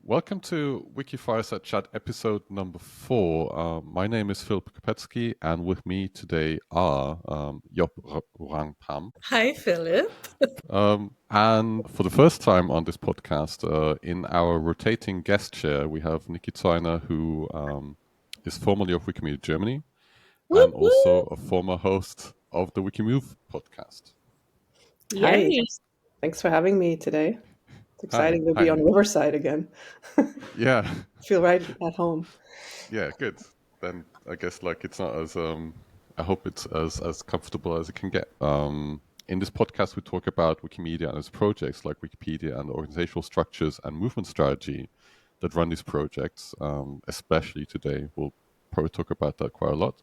Welcome to WikiFireside Chat episode number 4. My name is Philip Kopetsky, and with me today are Yop Rangpam. Hi, Philip. And for the first time on this podcast, in our rotating guest chair, we have Nikki Zeuner, who is formerly of Wikimedia Germany and also a former host of the WIKIMOVE podcast. Hi, thanks for having me today. It's exciting to be on Riverside again. Yeah. Feel right at home. Yeah, good. Then I guess it's not as I hope it's as comfortable as it can get. In this podcast, we talk about Wikimedia and its projects like Wikipedia and the organizational structures and movement strategy that run these projects. Especially today, we'll probably talk about that quite a lot.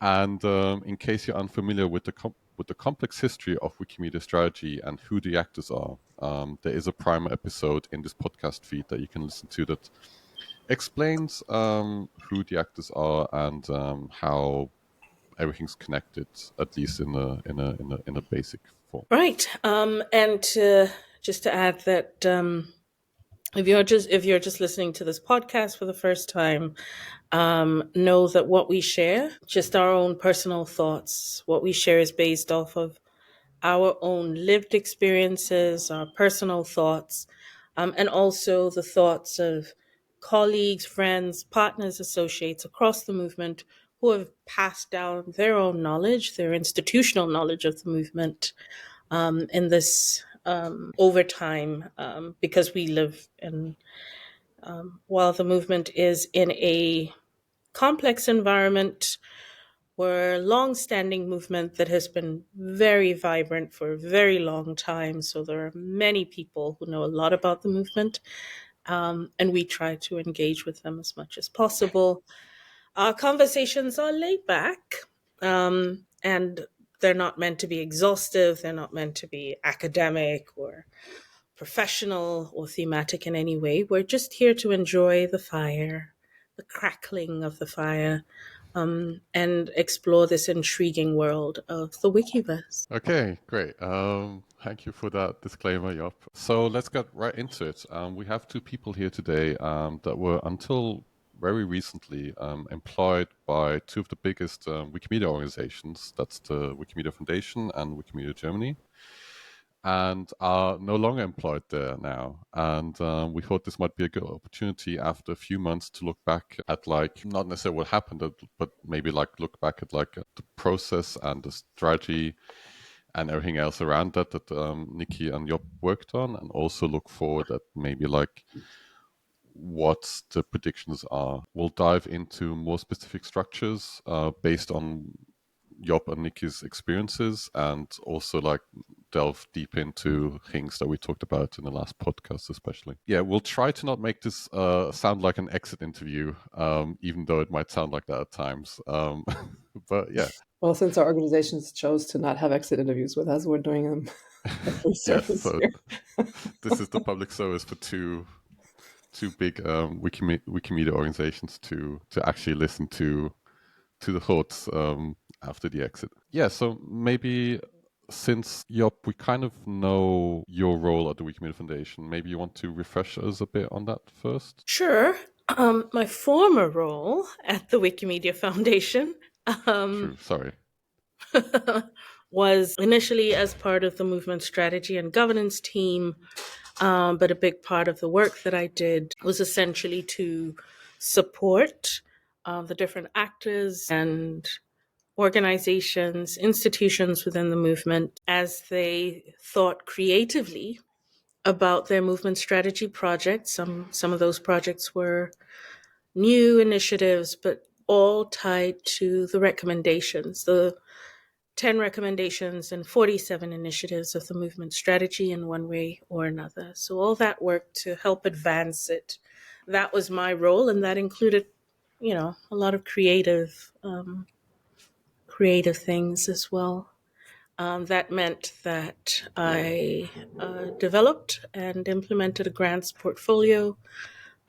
And in case you're unfamiliar with the complex history of Wikimedia Strategy and who the actors are, there is a primer episode in this podcast feed that you can listen to that explains who the actors are and how everything's connected, at least in a basic form. Right, and just to add that if you're just listening to this podcast for the first time, know that what we share, just our own personal thoughts, what we share is based off of our own lived experiences, our personal thoughts, and also the thoughts of colleagues, friends, partners, associates across the movement who have passed down their own knowledge, their institutional knowledge of the movement in this over time, because we live in, while the movement is in a complex environment, we're a long-standing movement that has been very vibrant for a very long time. So there are many people who know a lot about the movement, and we try to engage with them as much as possible. Our conversations are laid back, and they're not meant to be exhaustive. They're not meant to be academic or professional or thematic in any way. We're just here to enjoy the fire, the crackling of the fire, and explore this intriguing world of the Wikiverse. Okay, great. Thank you for that disclaimer, Yop. So let's get right into it. We have two people here today that were until very recently employed by two of the biggest Wikimedia organizations. That's the Wikimedia Foundation and Wikimedia Germany, and are no longer employed there now. And we thought this might be a good opportunity after a few months to look back at not necessarily what happened, but maybe look back at the process and the strategy and everything else around that Nikki and Yop worked on, and also look forward at maybe what the predictions are. We'll dive into more specific structures based on Yop and Nikki's experiences, and also delve deep into things that we talked about in the last podcast, especially. Yeah, we'll try to not make this sound like an exit interview, even though it might sound like that at times. But yeah. Well, since our organizations chose to not have exit interviews with us, we're doing them. Yes, so this is the public service for two big Wikimedia organizations to actually listen to the thoughts after the exit. Yeah, so maybe since Yop, we kind of know your role at the Wikimedia Foundation, maybe you want to refresh us a bit on that first? Sure. My former role at the Wikimedia Foundation True, sorry. was initially as part of the movement strategy and governance team, but a big part of the work that I did was essentially to support the different actors and organizations, institutions within the movement as they thought creatively about their movement strategy projects. Some of those projects were new initiatives, but all tied to the recommendations, the 10 recommendations and 47 initiatives of the movement strategy in one way or another. So all that work to help advance it, that was my role, and that included, a lot of creative things as well. That meant that I developed and implemented a grants portfolio.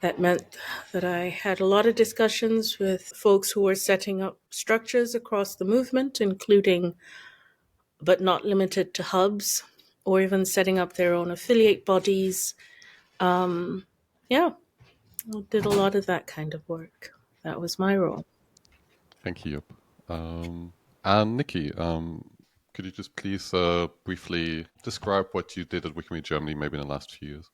That meant that I had a lot of discussions with folks who were setting up structures across the movement, including, but not limited to, hubs, or even setting up their own affiliate bodies. yeah, I did a lot of that kind of work. That was my role. Thank you, Yop. And Nikki, could you just please briefly describe what you did at Wikimedia Germany maybe in the last few years?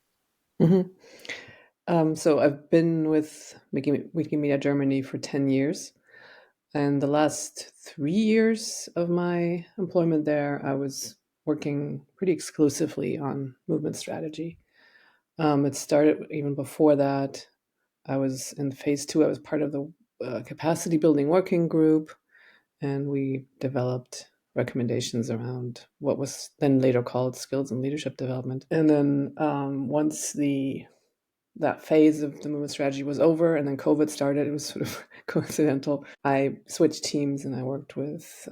So I've been with Wikimedia Germany for 10 years. And the last 3 years of my employment there, I was working pretty exclusively on movement strategy. It started even before that. I was in phase 2. I was part of the capacity building working group, and we developed recommendations around what was then later called skills and leadership development. And then once that phase of the movement strategy was over and then COVID started, it was sort of coincidental. I switched teams and I worked with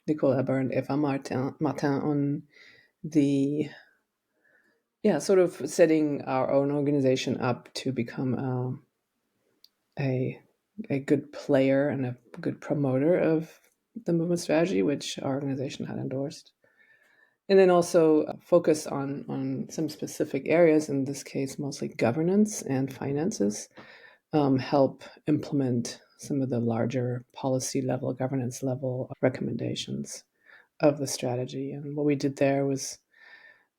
Nicole Eber and Eva Martin on the, sort of setting our own organization up to become a good player and a good promoter of the movement strategy, which our organization had endorsed. And then also focus on some specific areas, in this case, mostly governance and finances, help implement some of the larger policy level, governance level recommendations of the strategy. And what we did there was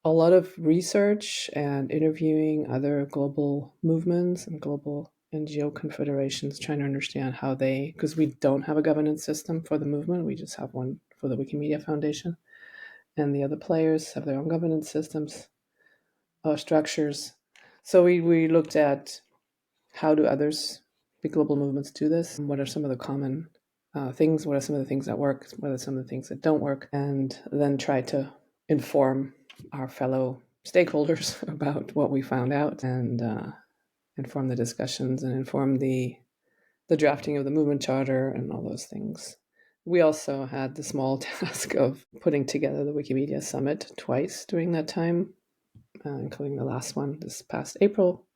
a lot of research and interviewing other global movements and global NGO confederations, trying to understand how they, because we don't have a governance system for the movement, we just have one for the Wikimedia Foundation. And the other players have their own governance systems or structures. So we looked at how do others, big global movements, do this? What are some of the common things? What are some of the things that work? What are some of the things that don't work? And then try to inform our fellow stakeholders about what we found out and inform the discussions and inform the drafting of the movement charter and all those things. We also had the small task of putting together the Wikimedia Summit twice during that time, including the last one this past April,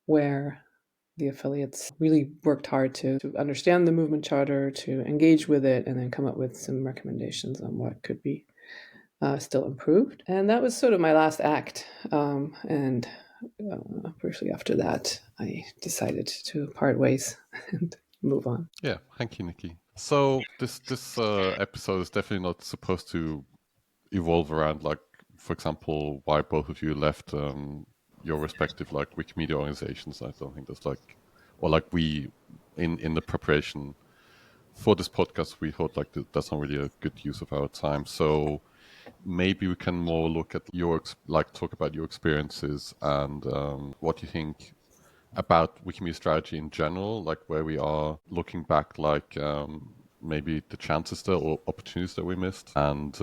where the affiliates really worked hard to understand the movement charter, to engage with it, and then come up with some recommendations on what could be still improved. And that was sort of my last act. And briefly after that, I decided to part ways and move on. Yeah, thank you, Nikki. So this episode is definitely not supposed to evolve around, like, for example, why both of you left your respective like Wikimedia organizations. I don't think that's like, or like we in the preparation for this podcast, we thought like that's not really a good use of our time. So maybe we can more look at talk about your experiences and what you think about Wikimedia Strategy in general, like where we are looking back, like maybe the chances there or opportunities that we missed, and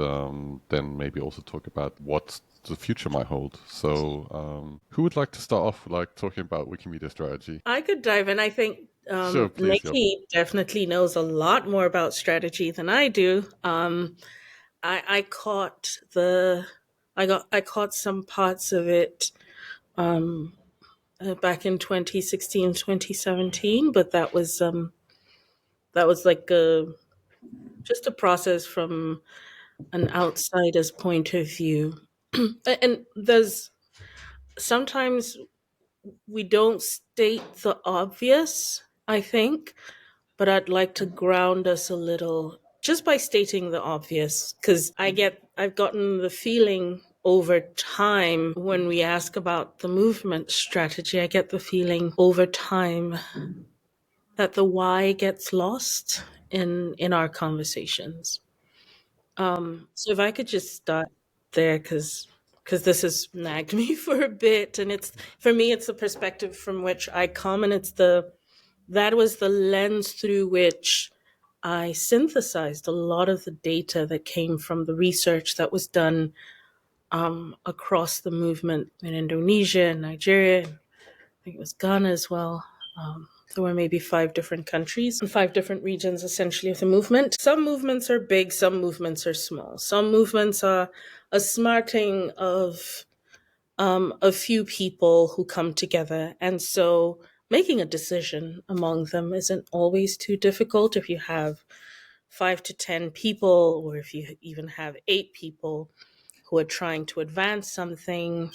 then maybe also talk about what the future might hold. So who would like to start off like talking about Wikimedia Strategy? I could dive in. I think Sure, please. Nikki definitely knows a lot more about strategy than I do. I caught I caught some parts of it back in 2016, 2017, but that was like just a process from an outsider's point of view. And there's sometimes we don't state the obvious, I think, but I'd like to ground us a little just by stating the obvious, because I've gotten the feeling over time when we ask about the movement strategy, I get the feeling over time that the why gets lost in our conversations. So if I could just start there, because this has nagged me for a bit, and it's for me, it's the perspective from which I come, and that was the lens through which I synthesized a lot of the data that came from the research that was done across the movement in Indonesia and Nigeria. I think it was Ghana as well. There were maybe 5 different countries and 5 different regions essentially of the movement. Some movements are big, some movements are small. Some movements are a smarting of a few people who come together. And so making a decision among them isn't always too difficult if you have 5 to 10 people, or if you even have 8 people who are trying to advance something.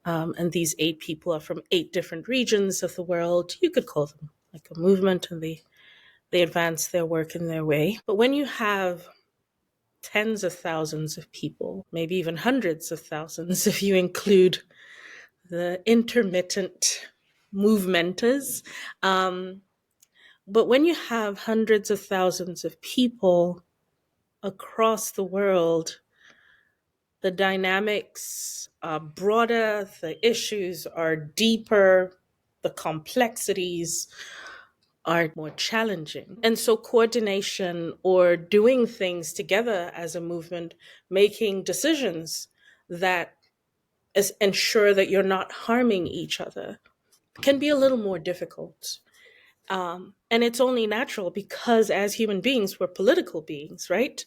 And these 8 people are from 8 different regions of the world. You could call them like a movement, and they advance their work in their way. But when you have tens of thousands of people, maybe even hundreds of thousands, if you include the intermittent movementers, but when you have hundreds of thousands of people across the world, the dynamics are broader, the issues are deeper, the complexities are more challenging. And so coordination, or doing things together as a movement, making decisions that ensure that you're not harming each other, can be a little more difficult. And it's only natural because as human beings, we're political beings, right?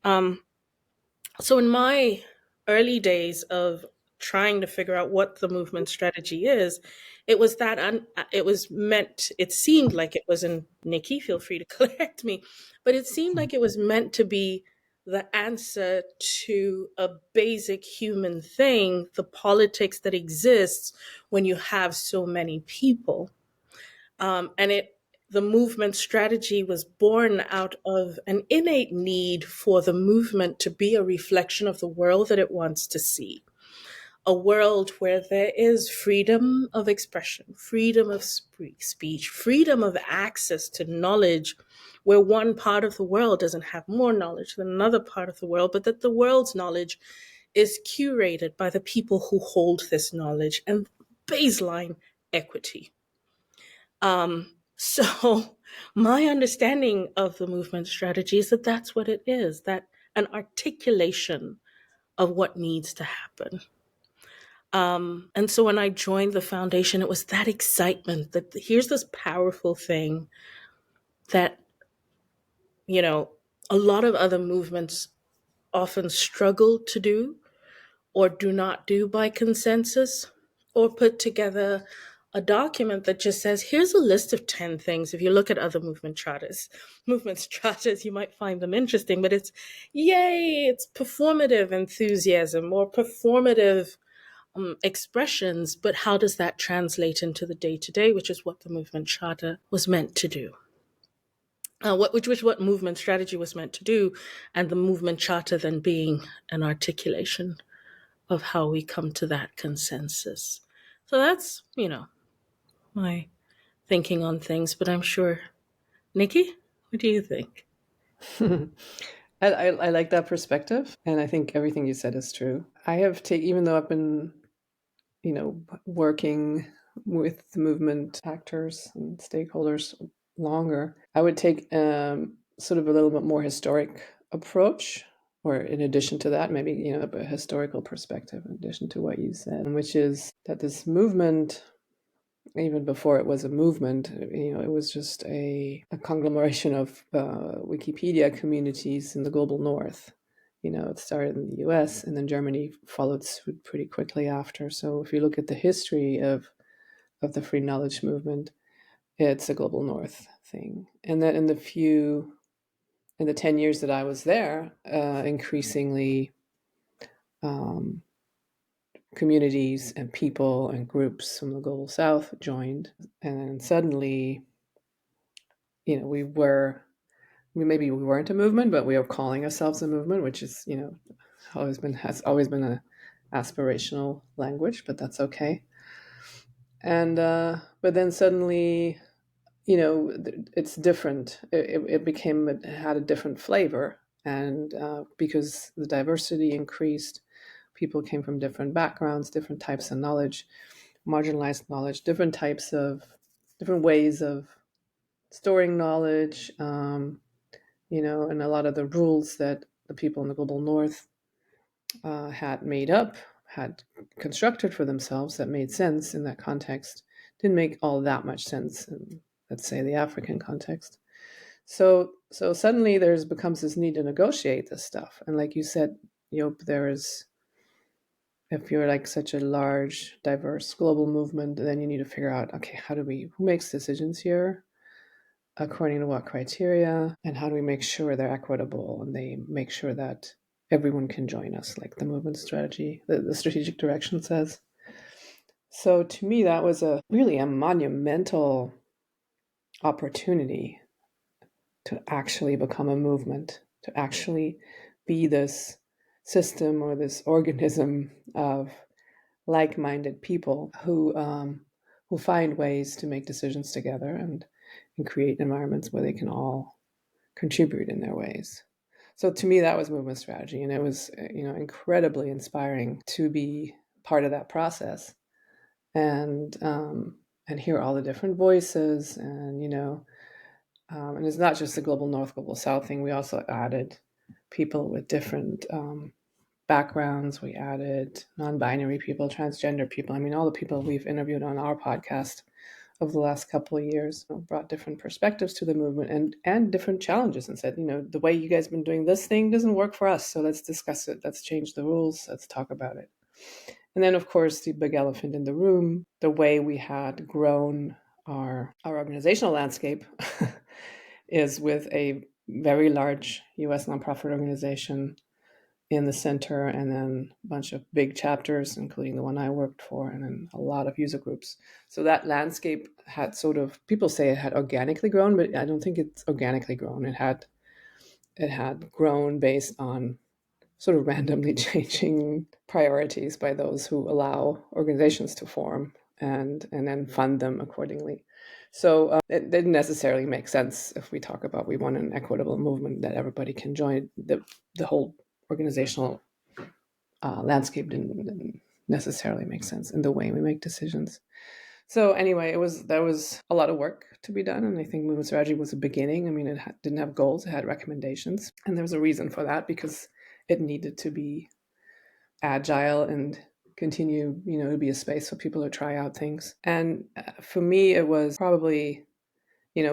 So in my early days of trying to figure out what the movement strategy is, it was it was meant, it seemed like it was, and Nikki, feel free to correct me, but it seemed like it was meant to be the answer to a basic human thing, the politics that exists when you have so many people. And the movement strategy was born out of an innate need for the movement to be a reflection of the world that it wants to see. A world where there is freedom of expression, freedom of speech, freedom of access to knowledge, where one part of the world doesn't have more knowledge than another part of the world, but that the world's knowledge is curated by the people who hold this knowledge, and baseline equity. So my understanding of the movement strategy is that that's what it is, that an articulation of what needs to happen. And so when I joined the foundation, it was that excitement that here's this powerful thing that, a lot of other movements often struggle to do or do not do by consensus, or put together a document that just says, here's a list of 10 things. If you look at other movement charters, you might find them interesting, but it's performative enthusiasm or performative expressions, but how does that translate into the day-to-day, which is what the movement charter was meant to do. Which was what movement strategy was meant to do, and the movement charter then being an articulation of how we come to that consensus. So that's, my thinking on things, but I'm sure, Nikki, what do you think? I like that perspective, and I think everything you said is true. I have even though I've been, working with the movement actors and stakeholders longer, I would take sort of a little bit more historic approach, or in addition to that, maybe, a historical perspective in addition to what you said, which is that this movement, even before it was a movement, it was just a conglomeration of Wikipedia communities in the global north. It started in the US, and then Germany followed suit pretty quickly after. So if you look at the history of the free knowledge movement, it's a global north thing. And then in the 10 years that I was there, increasingly communities and people and groups from the global south joined. And then suddenly, maybe we weren't a movement, but we are calling ourselves a movement, which is, has always been an aspirational language, but that's okay. And but then suddenly, it's different. It had a different flavor, and because the diversity increased, people came from different backgrounds, different types of knowledge, marginalized knowledge, different ways of storing knowledge, and a lot of the rules that the people in the global north had constructed for themselves that made sense in that context, didn't make all that much sense in, let's say, the African context. So suddenly becomes this need to negotiate this stuff. And like you said, Yop, if you're like such a large, diverse global movement, then you need to figure out, okay, who makes decisions here? According to what criteria, and how do we make sure they're equitable and they make sure that everyone can join us, like the movement strategy, the strategic direction says. So to me, that was really a monumental opportunity to actually become a movement, to actually be this system or this organism of like-minded people who find ways to make decisions together and create environments where they can all contribute in their ways. So to me, that was movement strategy, and it was incredibly inspiring to be part of that process and hear all the different voices and it's not just the global north, global south thing. We also added people with different backgrounds. We added non-binary people, transgender people. I mean, all the people we've interviewed on our podcast over the last couple of years brought different perspectives to the movement and different challenges and said, the way you guys have been doing this thing doesn't work for us. So let's discuss it. Let's change the rules. Let's talk about it. And then, of course, the big elephant in the room, the way we had grown our organizational landscape is with a very large US nonprofit organization in the center, and then a bunch of big chapters, including the one I worked for, and then a lot of user groups. So that landscape had people say it had organically grown, but I don't think it's organically grown. It had grown based on sort of randomly changing priorities by those who allow organizations to form and then fund them accordingly. So it didn't necessarily make sense if we talk about we want an equitable movement that everybody can join. The whole organizational landscape didn't necessarily make sense in the way we make decisions. So anyway, there was a lot of work to be done, and I think movement strategy was a beginning. I mean, it didn't have goals; it had recommendations, and there was a reason for that because it needed to be agile and continue, to be a space for people to try out things. And for me, it was probably,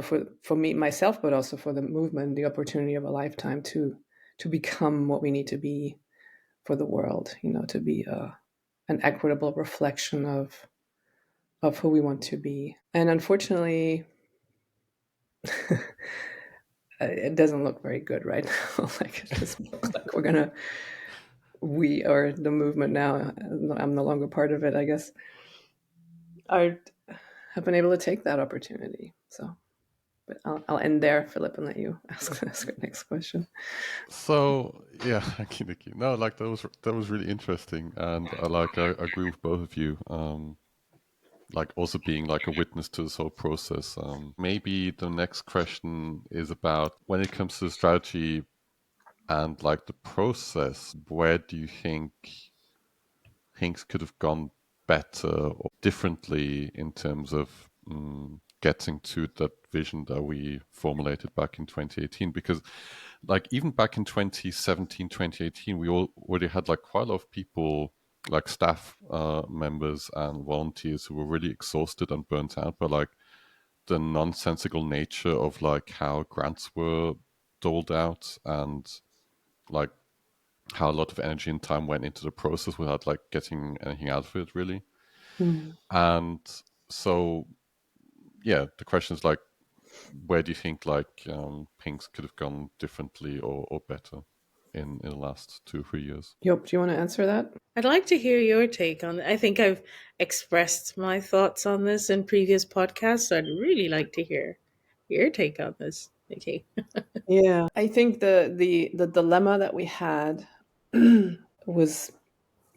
for me myself, but also for the movement, the opportunity of a lifetime to become what we need to be for the world. To be an equitable reflection of who we want to be. And unfortunately, it doesn't look very good right now. Like it just looks like we are the movement now. I'm no longer part of it, I guess. Have been able to take that opportunity. So, but I'll end there, Philip, and let you ask the next question. So yeah, thank you, Nikki. No, like that was really interesting, and I agree with both of you. Like also being like a witness to this whole process. Maybe the next question is about when it comes to strategy and like the process, where do you think things could have gone better or differently in terms of getting to that vision that we formulated back in 2018? Because like even back in 2017, 2018, we already had like quite a lot of people, like staff members and volunteers, who were really exhausted and burnt out by like the nonsensical nature of like how grants were doled out, and like how a lot of energy and time went into the process without like getting anything out of it really. And so yeah, the question is like, where do you think like things could have gone differently or better in the last 2 or 3 years? Yop, do you want to answer that? I'd like to hear your take on it. I think I've expressed my thoughts on this in previous podcasts, so I'd really like to hear your take on this, Nikki. Yeah, I think the dilemma that we had was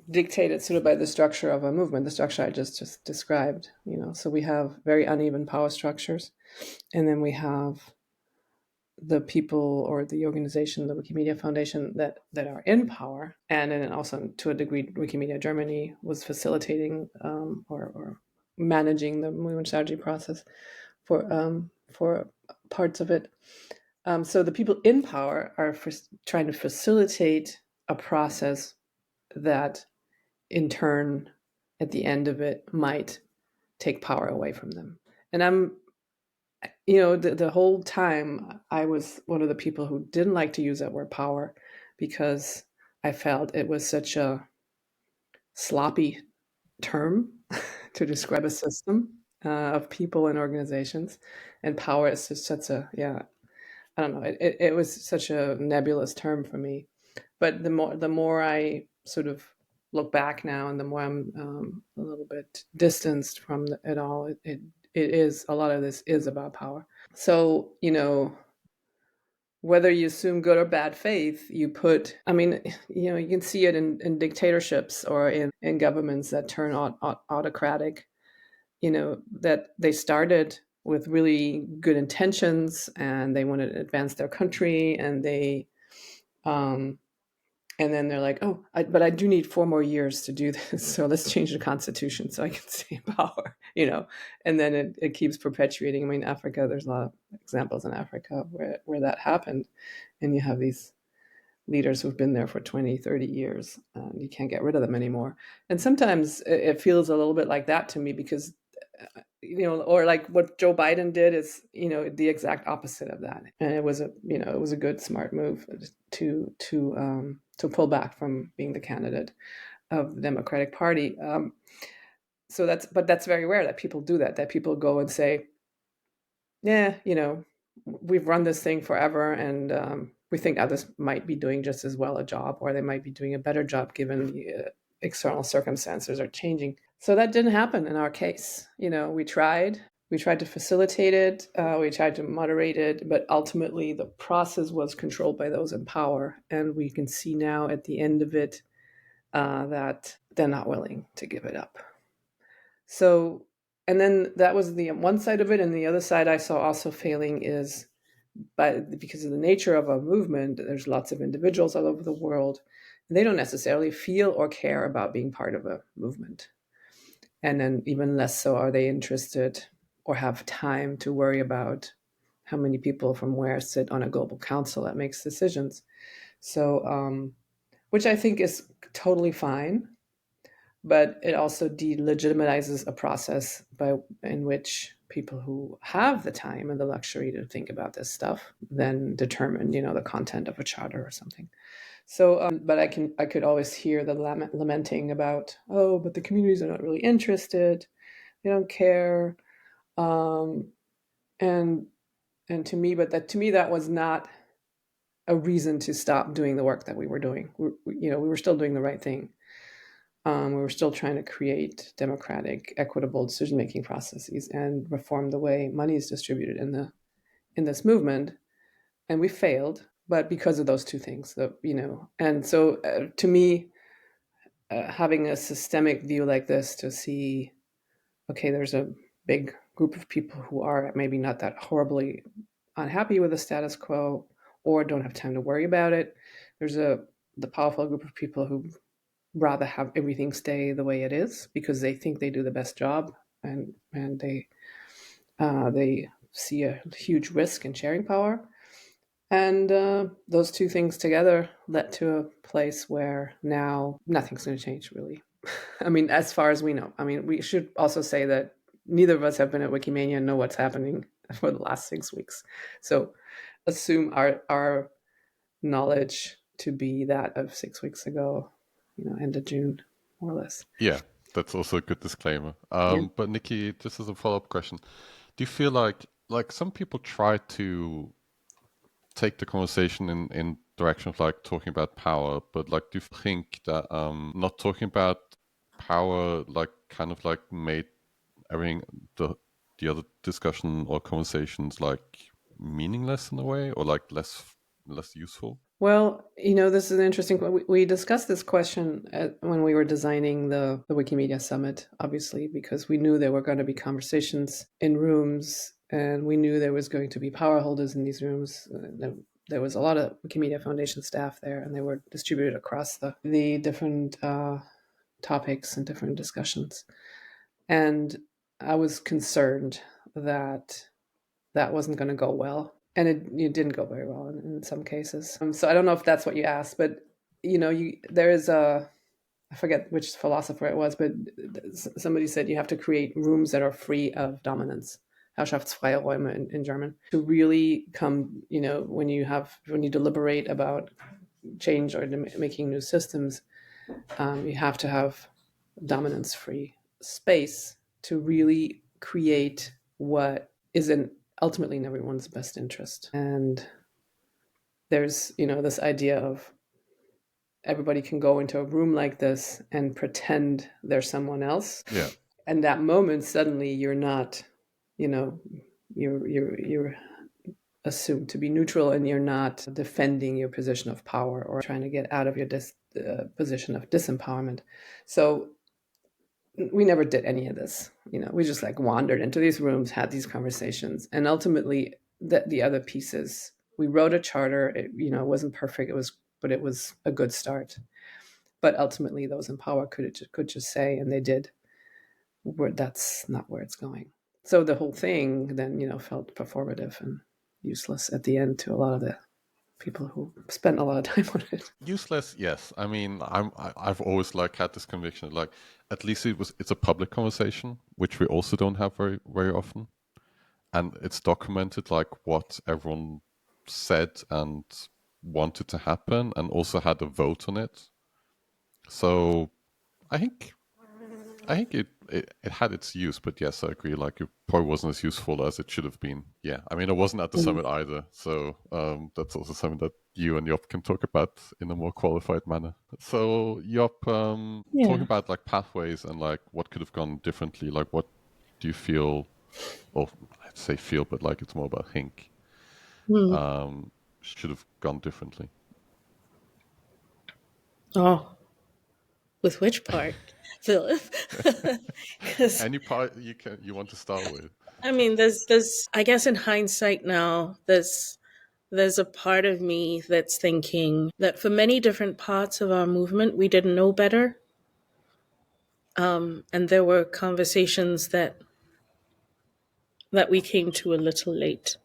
dictated sort of by the structure of a movement, the structure I just described. So we have very uneven power structures, and then we have the people or the organization, the Wikimedia Foundation, that are in power, and then also to a degree, Wikimedia Germany was facilitating or managing the movement strategy process for parts of it. So the people in power are trying to facilitate a process that, in turn, at the end of it, might take power away from them. And the whole time I was one of the people who didn't like to use that word power, because I felt it was such a sloppy term to describe a system of people and organizations, and power is just such a, I don't know, it was such a nebulous term for me. But the more I sort of look back now, and the more I'm a little bit distanced from it all, it is, a lot of this is about power. So, whether you assume good or bad faith, you can see it in dictatorships or in governments that turn autocratic, that they started with really good intentions and they want to advance their country, and and then they're like, oh, but I do need 4 more years to do this. So let's change the constitution so I can stay in power, and then it keeps perpetuating. I mean, Africa, there's a lot of examples in Africa where that happened. And you have these leaders who've been there for 20, 30 years, and you can't get rid of them anymore. And sometimes it feels a little bit like that to me, because or like what Joe Biden did is, the exact opposite of that. And it was a good, smart move to pull back from being the candidate of the Democratic Party. But that's very rare that people do that people go and say, yeah, we've run this thing forever, and we think others might be doing just as well a job, or they might be doing a better job given the external circumstances are changing. So that didn't happen in our case. We tried to facilitate it, we tried to moderate it, but ultimately the process was controlled by those in power. And we can see now at the end of it that they're not willing to give it up. So, and then that was the one side of it. And the other side I saw also failing is, because of the nature of a movement, there's lots of individuals all over the world, and they don't necessarily feel or care about being part of a movement. And then even less so are they interested or have time to worry about how many people from where sit on a global council that makes decisions. So, which I think is totally fine, but it also delegitimizes a process in which people who have the time and the luxury to think about this stuff then determine, the content of a charter or something. So, but I could always hear the lamenting about, oh, but the communities are not really interested, they don't care, and to me, that was not a reason to stop doing the work that we were doing. We were still doing the right thing. We were still trying to create democratic, equitable decision-making processes and reform the way money is distributed in this movement, and we failed. But because of those two things, and so to me, having a systemic view like this, to see, okay, there's a big group of people who are maybe not that horribly unhappy with the status quo or don't have time to worry about it. There's the powerful group of people who rather have everything stay the way it is because they think they do the best job, and they see a huge risk in sharing power. And those two things together led to a place where now nothing's going to change, really. I mean, as far as we know. I mean, we should also say that neither of us have been at Wikimania and know what's happening for the last 6 weeks. So assume our knowledge to be that of 6 weeks ago, end of June, more or less. Yeah, that's also a good disclaimer. But Nikki, just as a follow-up question, do you feel like some people try to take the conversation in direction of like talking about power, but like do you think that not talking about power like kind of like made everything the other discussion or conversations like meaningless in a way, or like less useful? Well, this is an interesting. We discussed this question when we were designing the Wikimedia Summit, obviously, because we knew there were going to be conversations in rooms, and we knew there was going to be power holders in these rooms. There was a lot of Wikimedia Foundation staff there, and they were distributed across the different topics and different discussions. And I was concerned that wasn't going to go well. And it didn't go very well in some cases. So I don't know if that's what you asked, but there is I forget which philosopher it was, but somebody said you have to create rooms that are free of dominance, Herrschaftsfreie Räume in German, to really come, when you deliberate about change or making new systems, you have to have dominance-free space to really create what is ultimately in everyone's best interest. And there's, this idea of everybody can go into a room like this and pretend they're someone else. Yeah. And that moment, suddenly you're not, you're assumed to be neutral, and you're not defending your position of power or trying to get out of your position of disempowerment. So we never did any of this. We just like wandered into these rooms, had these conversations, and ultimately the other pieces. We wrote a charter. It wasn't perfect. But it was a good start. But ultimately, those in power could just say, and they did, that's not where it's going. So the whole thing then, felt performative and useless at the end to a lot of the people who spent a lot of time on it. Useless, yes. I mean, I've always had this conviction, at least it's a public conversation, which we also don't have very very often, and it's documented what everyone said and wanted to happen, and also had a vote on it. So I think it had its use, but yes, I agree. It probably wasn't as useful as it should have been. Yeah, I mean, I wasn't at the summit either, so that's also something that you and Yop can talk about in a more qualified manner. So Yop, talking about pathways and what could have gone differently. What do you feel? Or I'd say feel, but it's more about think. Should have gone differently. Oh, with which part, Philip? Any part you want to start with? I mean, there's I guess in hindsight now, there's a part of me that's thinking that for many different parts of our movement, we didn't know better. And there were conversations that we came to a little late.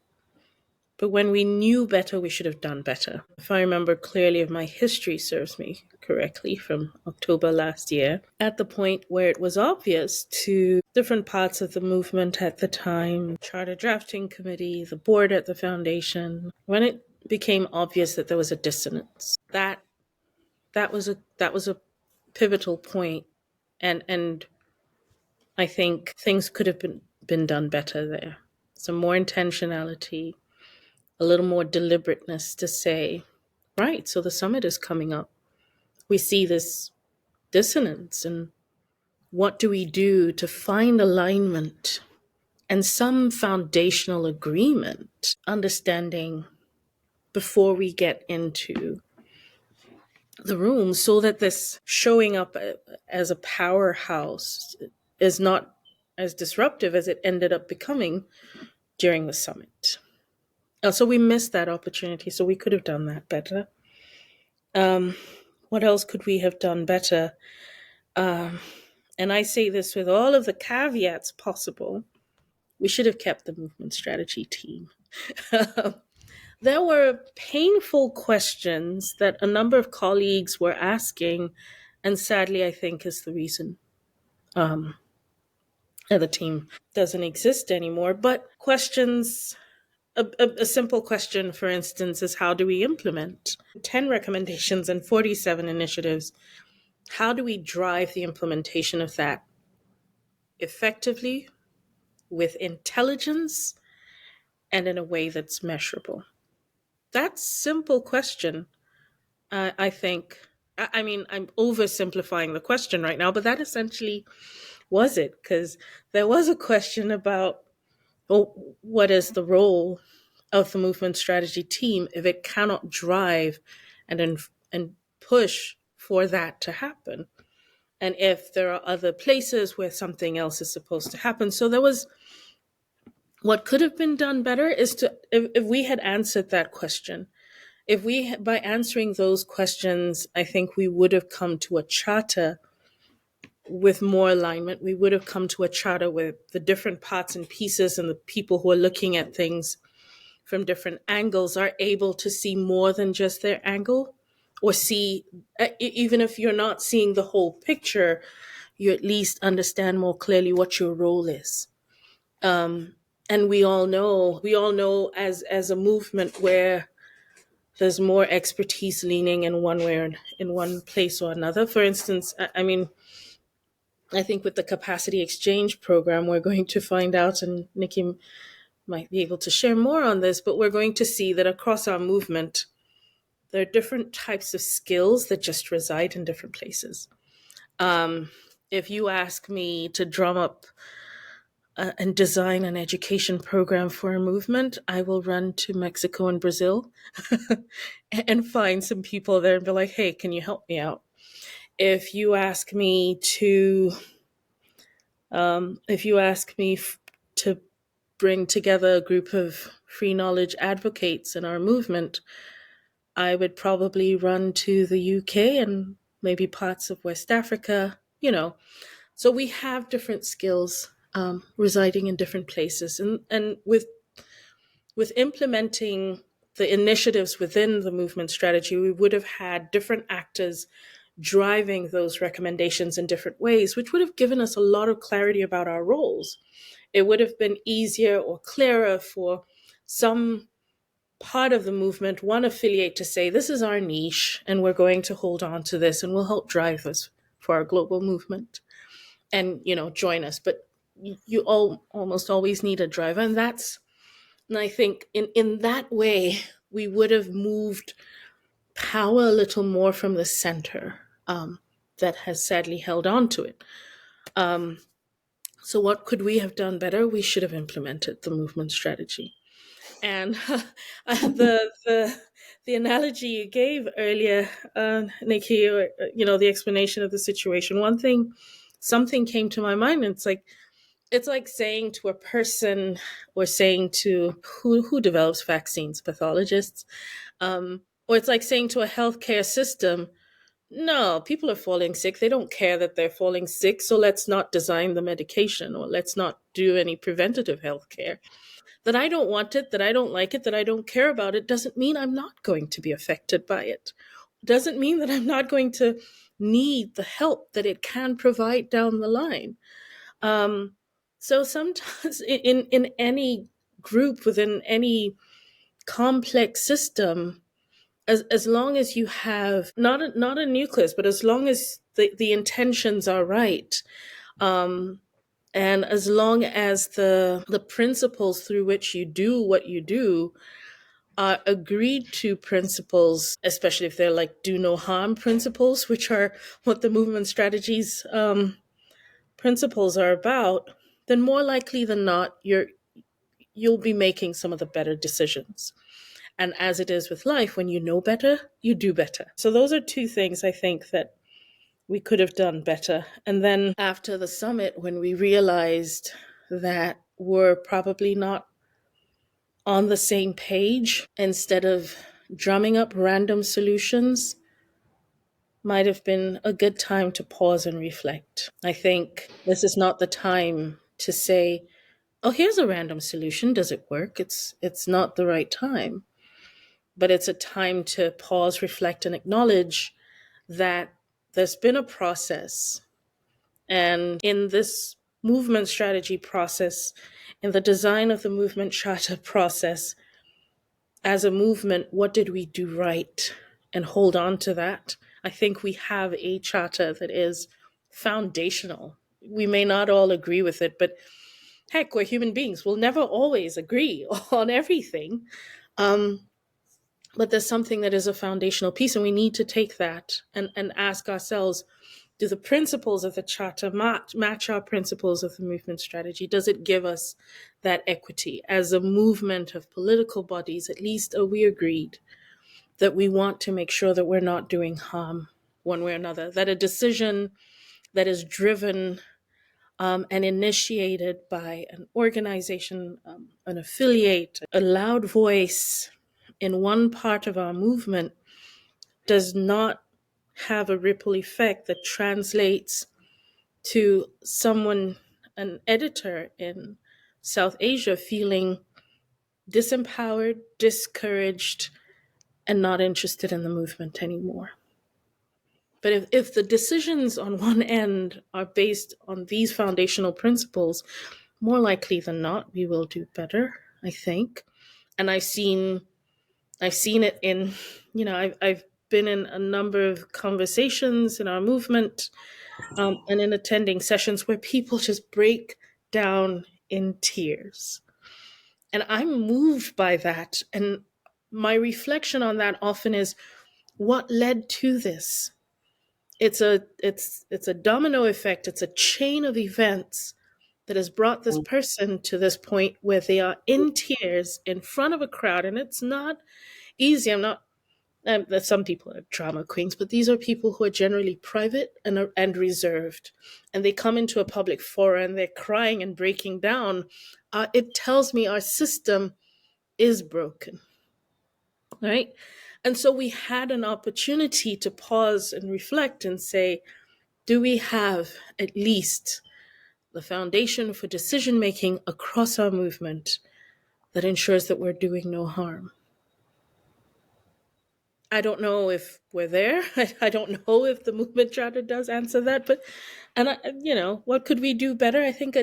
But when we knew better, we should have done better. If I remember clearly, if my history serves me correctly, from October last year, at the point where it was obvious to different parts of the movement at the time, Charter Drafting Committee, the board at the foundation, when it became obvious that there was a dissonance, that was a pivotal point, and I think things could have been done better there. Some more intentionality, a little more deliberateness to say, right, so the summit is coming up. We see this dissonance, and what do we do to find alignment and some foundational agreement, understanding before we get into the room, so that this showing up as a powerhouse is not as disruptive as it ended up becoming during the summit. So we missed that opportunity, so we could have done that better. What else could we have done better? And I say this with all of the caveats possible. We should have kept the movement strategy team. There were painful questions that a number of colleagues were asking, and sadly, I think is the reason the team doesn't exist anymore. But questions, a simple question, for instance, is how do we implement 10 recommendations and 47 initiatives? How do we drive the implementation of that effectively, with intelligence, and in a way that's measurable? That simple question, I think, I mean, I'm oversimplifying the question right now, but that essentially was it, because there was a question about, well, what is the role of the movement strategy team if it cannot drive and push for that to happen? And if there are other places where something else is supposed to happen. So there was, what could have been done better is to, if we had answered that question, by answering those questions, I think we would have come to a charter with more alignment. We would have come to a charter where the different parts and pieces and the people who are looking at things from different angles are able to see more than just their angle, or see, even if you're not seeing the whole picture, you at least understand more clearly what your role is. And we all know as a movement where there's more expertise leaning in one way or in one place or another. For instance, I mean, I think with the capacity exchange program, we're going to find out, and Nikki might be able to share more on this, but we're going to see that across our movement, there are different types of skills that just reside in different places. If you ask me to drum up and design an education program for a movement, I will run to Mexico and Brazil and find some people there and be like, hey, can you help me out? If you ask me to to bring together a group of free knowledge advocates in our movement, I would probably run to the UK and maybe parts of West Africa, So we have different skills residing in different places. And with implementing the initiatives within the movement strategy, we would have had different actors driving those recommendations in different ways, which would have given us a lot of clarity about our roles. It would have been easier or clearer for some part of the movement, one affiliate, to say, this is our niche and we're going to hold on to this and we'll help drive us for our global movement and, join us. But you almost always need a driver. And I think in that way, we would have moved power a little more from the center that has sadly held on to it. So what could we have done better? We should have implemented the movement strategy. And the analogy you gave earlier, Nikki, or, the explanation of the situation, something came to my mind. And it's like saying to a person, or saying to who develops vaccines, pathologists, or it's like saying to a healthcare system, no, people are falling sick. They don't care that they're falling sick, so let's not design the medication, or let's not do any preventative healthcare. That I don't want it, that I don't like it, that I don't care about it, doesn't mean I'm not going to be affected by it. Doesn't mean that I'm not going to need the help that it can provide down the line. So sometimes in any group, within any complex system, as long as you have not a nucleus, but as long as the intentions are right, and as long as the principles through which you do what you do are agreed to principles, especially if they're like do no harm principles, which are what the movement strategies principles are about, then more likely than not, you'll be making some of the better decisions. And as it is with life, when you know better, you do better. So those are two things I think that we could have done better. And then after the summit, when we realized that we're probably not on the same page, instead of drumming up random solutions, might have been a good time to pause and reflect. I think this is not the time to say, oh, here's a random solution. Does it work? It's not the right time. But it's a time to pause, reflect, and acknowledge that there's been a process. And in this movement strategy process, in the design of the movement charter process, as a movement, what did we do right? And hold on to that. I think we have a charter that is foundational. We may not all agree with it, but heck, we're human beings. We'll never always agree on everything. But there's something that is a foundational piece, and we need to take that and ask ourselves, do the principles of the charter match our principles of the movement strategy? Does it give us that equity? As a movement of political bodies, at least, are we agreed that we want to make sure that we're not doing harm one way or another, that a decision that is driven and initiated by an organization, an affiliate, a loud voice in one part of our movement does not have a ripple effect that translates to someone, an editor in South Asia, feeling disempowered, discouraged, and not interested in the movement anymore. But if the decisions on one end are based on these foundational principles, more likely than not, we will do better, I think. And I've seen it in, I've been in a number of conversations in our movement and in attending sessions where people just break down in tears. And I'm moved by that. And my reflection on that often is, what led to this. It's a domino effect. It's a chain of events that has brought this person to this point where they are in tears in front of a crowd, and it's not easy. I'm not. Some people are drama queens, but these are people who are generally private and reserved, and they come into a public forum and they're crying and breaking down. It tells me our system is broken, right? And so we had an opportunity to pause and reflect and say, do we have at least the foundation for decision making across our movement that ensures that we're doing no harm? I don't know if we're there. I don't know if the movement charter does answer that, but what could we do better? I think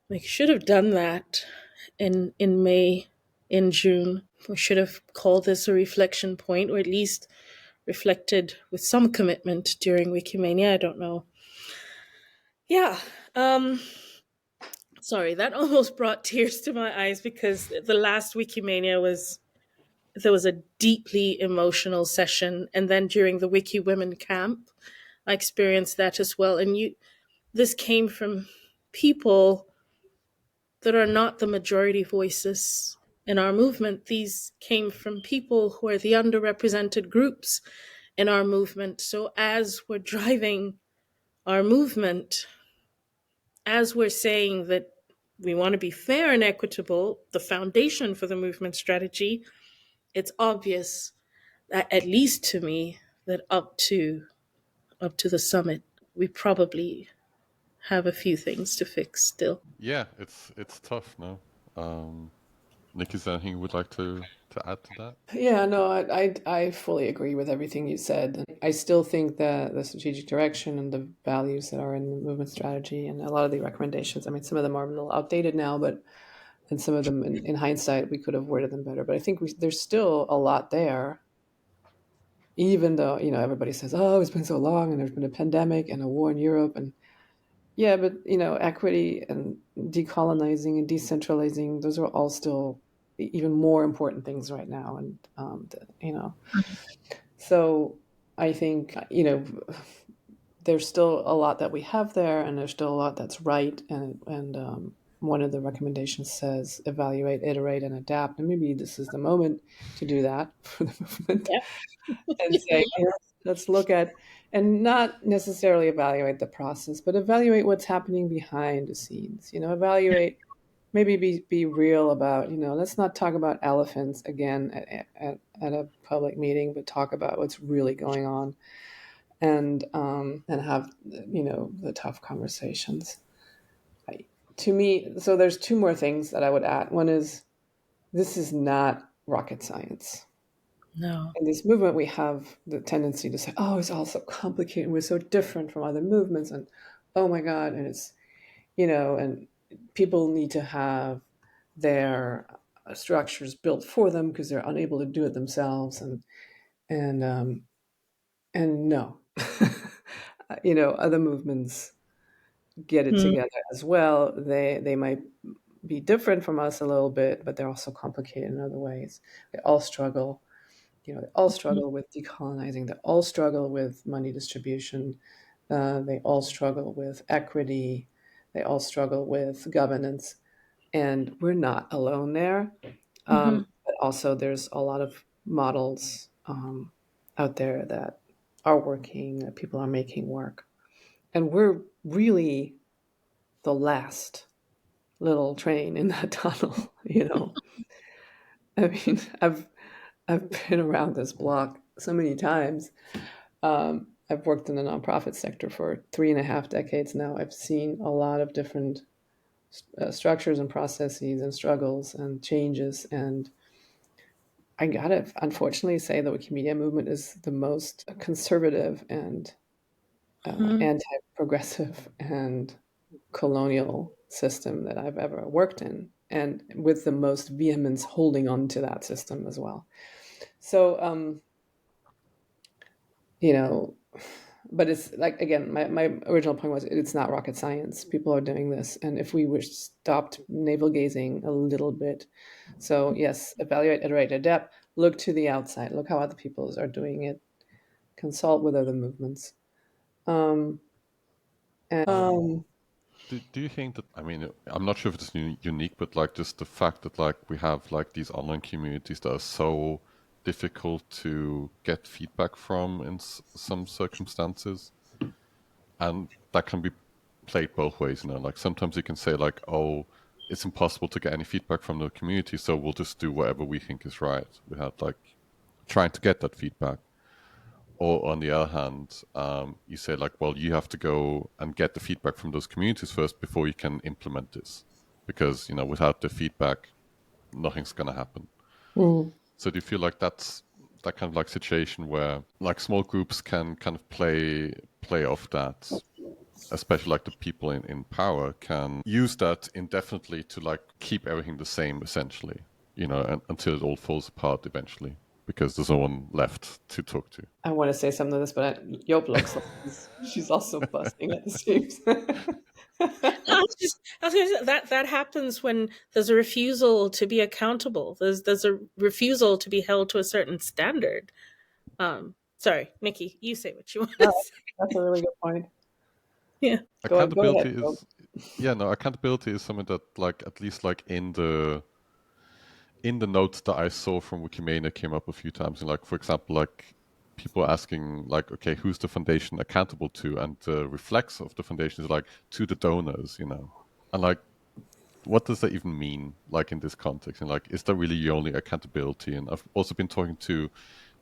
we should have done that in May, in June. We should have called this a reflection point, or at least reflected with some commitment during Wikimania. I don't know. Yeah. Sorry, that almost brought tears to my eyes because the last Wikimania there was a deeply emotional session, and then during the Wiki Women camp, I experienced that as well. And this came from people that are not the majority voices in our movement. These came from people who are the underrepresented groups in our movement. So as we're driving our movement, as we're saying that we want to be fair and equitable, the foundation for the movement strategy, it's obvious that, at least to me, that up to the summit, we probably have a few things to fix still. Yeah, it's tough, no? Nick, is there anything you would like to add to that? Yeah, no, I fully agree with everything you said. I still think that the strategic direction and the values that are in the movement strategy and a lot of the recommendations, I mean, some of them are a little outdated now, and some of them in hindsight, we could have worded them better. But I think there's still a lot there, even though, everybody says, oh, it's been so long and there's been a pandemic and a war in Europe. And yeah, but, equity and decolonizing and decentralizing, those are all still even more important things right now. And, so I think, there's still a lot that we have there, and there's still a lot that's right. And one of the recommendations says evaluate, iterate, and adapt. And maybe this is the moment to do that for the movement. Yeah. And say, let's look at, and not necessarily evaluate the process, but evaluate what's happening behind the scenes. Evaluate, maybe be real about, let's not talk about elephants again at a public meeting, but talk about what's really going on, and have, the tough conversations. To me, so there's two more things that I would add. One is, this is not rocket science. No. In this movement, we have the tendency to say, oh, it's all so complicated. We're so different from other movements. And oh my God. And it's, and people need to have their structures built for them because they're unable to do it themselves. And no, other movements get it together as well. They might be different from us a little bit, but they're also complicated in other ways. They all struggle. They all struggle with decolonizing. They all struggle with money distribution. They all struggle with equity. They all struggle with governance. And we're not alone there. But also, there's a lot of models out there that are working, that people are making work. And we're really the last little train in that tunnel, I mean, I've been around this block so many times. I've worked in the nonprofit sector for 3.5 decades now. I've seen a lot of different structures and processes and struggles and changes. And I gotta unfortunately say the Wikimedia movement is the most conservative and anti-progressive and colonial system that I've ever worked in, and with the most vehemence holding on to that system as well. So, but it's like, again, my original point was it's not rocket science. People are doing this, and if we were stopped navel gazing a little bit, so yes, evaluate, iterate, adapt. Look to the outside. Look how other people are doing it. Consult with other movements. Um, and Do you think that, I mean, I'm not sure if it's unique, but like just the fact that like we have like these online communities that are so difficult to get feedback from in some circumstances, and that can be played both ways, you know, like sometimes you can say like, oh, it's impossible to get any feedback from the community, so we'll just do whatever we think is right without like trying to get that feedback. Or on the other hand, you say like, well, you have to go and get the feedback from those communities first before you can implement this, because you know without the feedback, nothing's going to happen. mm, So do you feel like that's that kind of like situation where like small groups can kind of play off that, especially like the people in power can use that indefinitely to like keep everything the same essentially, you know, until it all falls apart eventually because there's no one left to talk to. I want to say something to this, but Yop looks like she's also busting at the seams. I was gonna say, that happens when there's a refusal to be accountable. There's a refusal to be held to a certain standard. Sorry, Nikki, you say what you want to No, say. that's a really good point. Yeah. Go ahead, Accountability Yop. is, yeah, no, accountability is something that like at least like in the notes that I saw from Wikimedia came up a few times. And like, for example, like people asking like, okay, who's the foundation accountable to? And the reflex of the foundation is like to the donors, you know. And like, what does that even mean, like in this context? And like, is that really your only accountability? And I've also been talking to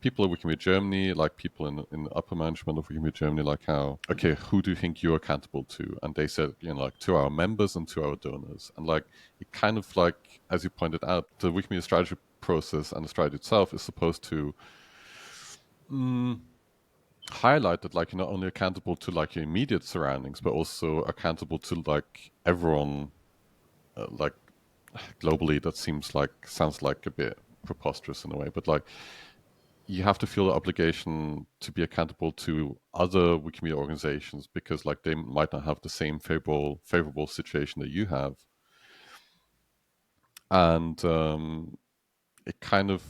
people at Wikimedia Germany, like people in the upper management of Wikimedia Germany, like how, okay, who do you think you're accountable to? And they said, you know, like to our members and to our donors. And like, it kind of like, as you pointed out, the Wikimedia strategy process and the strategy itself is supposed to highlight that, like, you're not only accountable to like your immediate surroundings, but also accountable to like everyone, like globally. That sounds like a bit preposterous in a way, but like, you have to feel the obligation to be accountable to other Wikimedia organizations because like they might not have the same favorable situation that you have. And it kind of,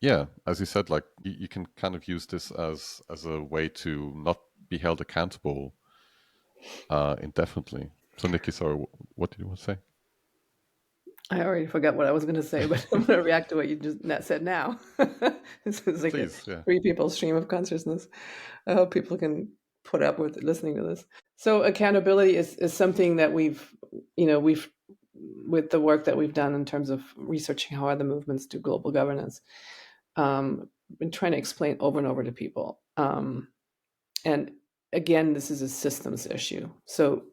yeah, as you said, like you can kind of use this as a way to not be held accountable indefinitely. So Nikki, sorry, what did you want to say? I already forgot what I was going to say, but I'm going to react to what you just said now. This is like a Please, yeah. three people stream of consciousness. I hope people can put up with listening to this. So accountability is something that we've with the work that we've done in terms of researching how other movements do global governance, been trying to explain over and over to people. And again, this is a systems issue. So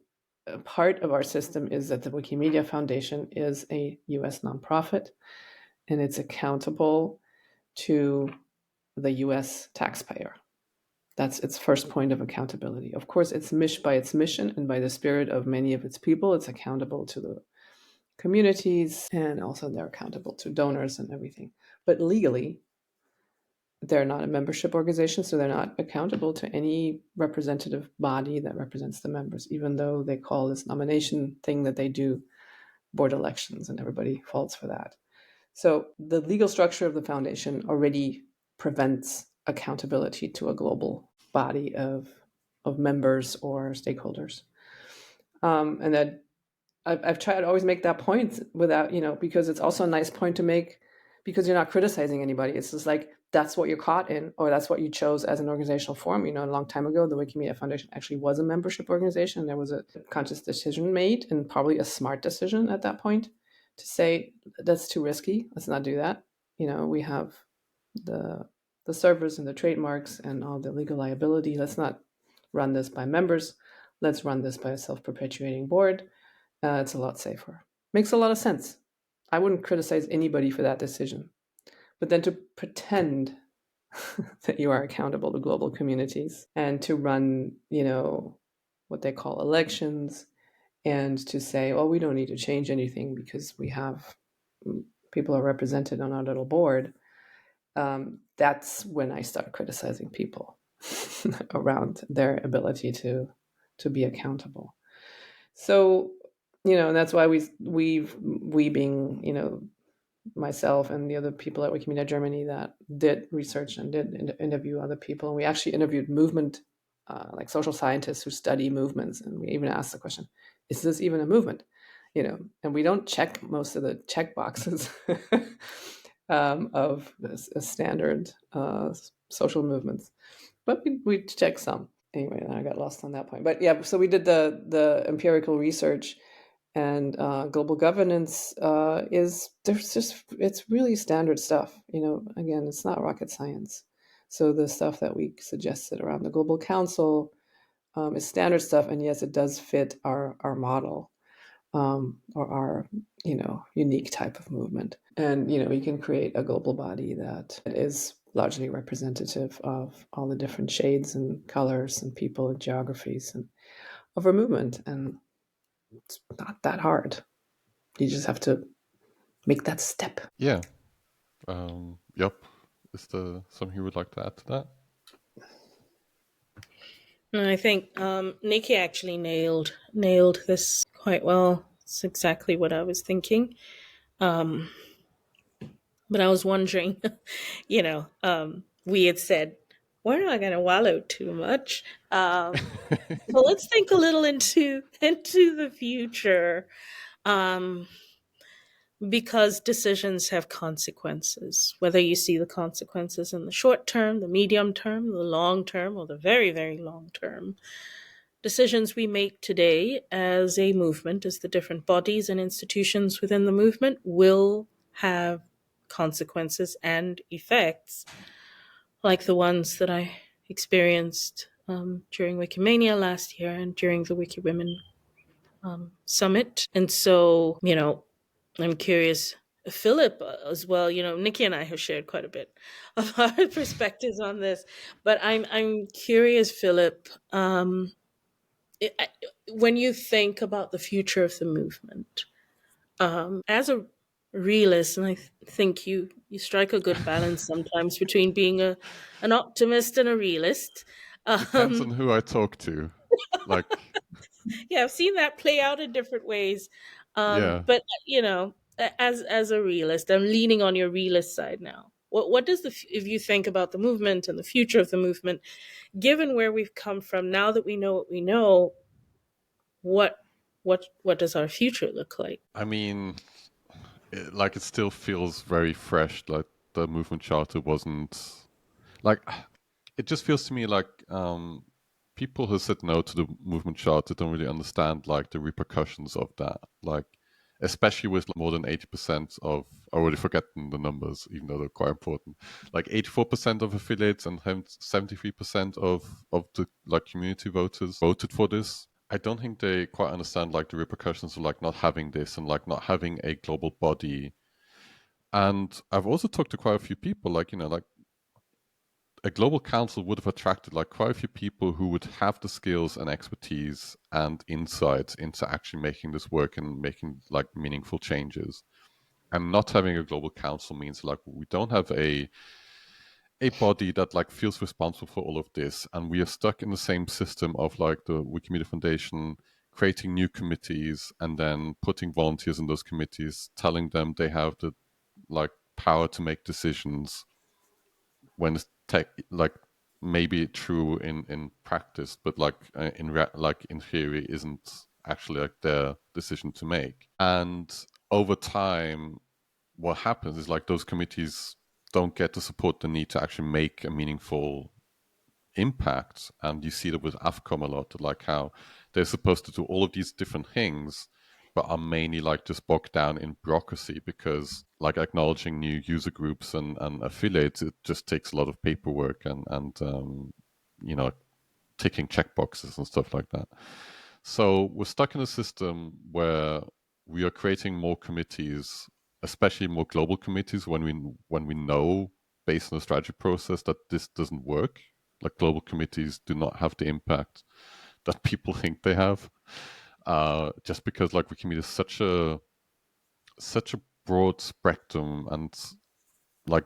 a part of our system is that the Wikimedia Foundation is a US nonprofit and it's accountable to the US taxpayer. That's its first point of accountability. Of course, it's by its mission and by the spirit of many of its people. It's accountable to the communities and also they're accountable to donors and everything. But legally, they're not a membership organization, so they're not accountable to any representative body that represents the members, even though they call this nomination thing that they do board elections and everybody falls for that. So the legal structure of the foundation already prevents accountability to a global body of members or stakeholders. And that I've tried to always make that point without, because it's also a nice point to make because you're not criticizing anybody. It's just like, that's what you're caught in, or that's what you chose as an organizational form. A long time ago, the Wikimedia Foundation actually was a membership organization. There was a conscious decision made, and probably a smart decision at that point, to say, that's too risky. Let's not do that. We have the servers and the trademarks and all the legal liability. Let's not run this by members. Let's run this by a self-perpetuating board. It's a lot safer. Makes a lot of sense. I wouldn't criticize anybody for that decision. But then to pretend that you are accountable to global communities and to run, what they call elections, and to say, well, we don't need to change anything because we have people are represented on our little board. That's when I start criticizing people. around their ability to be accountable. So, and that's why we being, myself and the other people at Wikimedia Germany that did research and did interview other people. And we actually interviewed movement, like social scientists who study movements. And we even asked the question, is this even a movement? And we don't check most of the check boxes of standard social movements, but we check some. Anyway, I got lost on that point. But yeah, so we did the empirical research. And global governance it's really standard stuff. Again, it's not rocket science. So the stuff that we suggested around the Global Council is standard stuff, and yes, it does fit our model or our unique type of movement. And we can create a global body that is largely representative of all the different shades and colors and people and geographies and of our movement. And it's not that hard. You just have to make that step. Yeah. Yep. Is there something you would like to add to that? I think Nikki actually nailed this quite well. It's exactly what I was thinking. But I was wondering, we had said, we're not going to wallow too much. So let's think a little into the future. Because decisions have consequences, whether you see the consequences in the short term, the medium term, the long term, or the very, very long term. Decisions we make today as a movement, as the different bodies and institutions within the movement, will have consequences and effects like the ones that I experienced during Wikimania last year and during the Wiki Women Summit. And so, I'm curious, Philip, as well. Nikki and I have shared quite a bit of our perspectives on this, but I'm curious, Philip, when you think about the future of the movement, as a realist, and I think you strike a good balance sometimes between being an optimist and a realist. Depends on who I talk to. Like, yeah, I've seen that play out in different ways. yeah. But as a realist, I'm leaning on your realist side now. What does if you think about the movement and the future of the movement, given where we've come from, now that we know what we know, what does our future look like? I mean, it still feels very fresh. Like the movement charter wasn't like. It just feels to me like people who said no to the movement charter don't really understand like the repercussions of that. Like, especially with more than 80% of, I already forgotten the numbers, even though they're quite important. Like 84% of affiliates and 73% of the like community voters voted for this. I don't think they quite understand like the repercussions of like not having this and like not having a global body. And I've also talked to quite a few people, like, like a global council would have attracted like quite a few people who would have the skills and expertise and insights into actually making this work and making like meaningful changes. And not having a global council means like we don't have a body that like feels responsible for all of this, and we are stuck in the same system of like the Wikimedia Foundation creating new committees and then putting volunteers in those committees, telling them they have the like power to make decisions when it's like maybe true in practice, but like in theory isn't actually like their decision to make. And over time, what happens is like those committees don't get the support they need to actually make a meaningful impact. And you see that with AFCOM a lot, like how they're supposed to do all of these different things, but are mainly like just bogged down in bureaucracy because like acknowledging new user groups and affiliates, it just takes a lot of paperwork and ticking checkboxes and stuff like that. So we're stuck in a system where we are creating more committees, especially more global committees, when we know based on the strategy process that this doesn't work. Like global committees do not have the impact that people think they have. Just because like Wikimedia is such a broad spectrum and like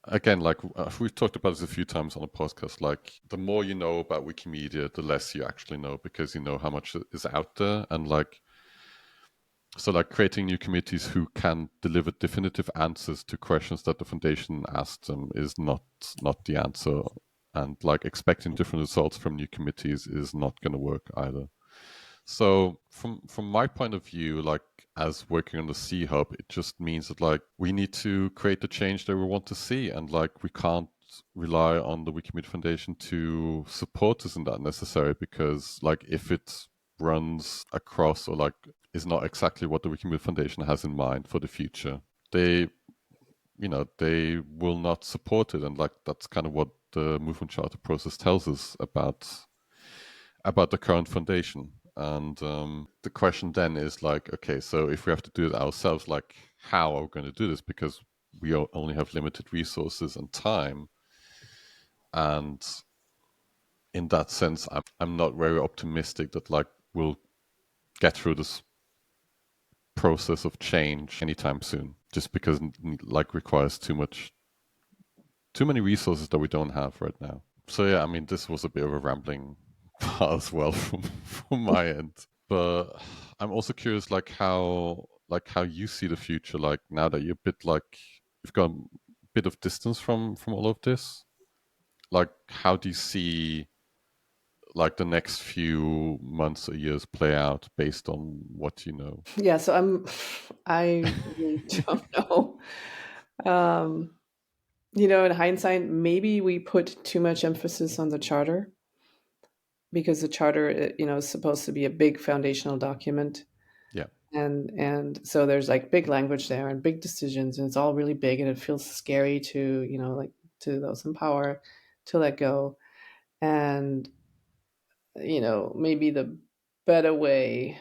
again, like we've talked about this a few times on the podcast, like the more you know about Wikimedia, the less you actually know, because you know how much is out there. And like, so like creating new committees who can deliver definitive answers to questions that the foundation asked them is not the answer. And like expecting different results from new committees is not going to work either. So from my point of view, like as working on the C Hub, it just means that like we need to create the change that we want to see, and like we can't rely on the Wikimedia Foundation to support us in that necessary, because like if it runs across or like is not exactly what the Wikimedia Foundation has in mind for the future, they they will not support it. And like that's kind of what the movement charter process tells us about the current foundation. And the question then is like, okay, so if we have to do it ourselves, like how are we going to do this? Because we only have limited resources and time. And in that sense, I'm not very optimistic that like we'll get through this process of change anytime soon, just because like requires too many resources that we don't have right now. So yeah, I mean, this was a bit of a rambling part as well from my end. But I'm also curious, like how you see the future, like now that you're a bit like you've got a bit of distance from all of this. Like, how do you see like the next few months or years play out based on what you know? Yeah, so I really don't know. In hindsight, maybe we put too much emphasis on the charter, because the charter, is supposed to be a big foundational document. Yeah. And so there's like big language there and big decisions, and it's all really big, and it feels scary to, like to those in power to let go. And, maybe the better way,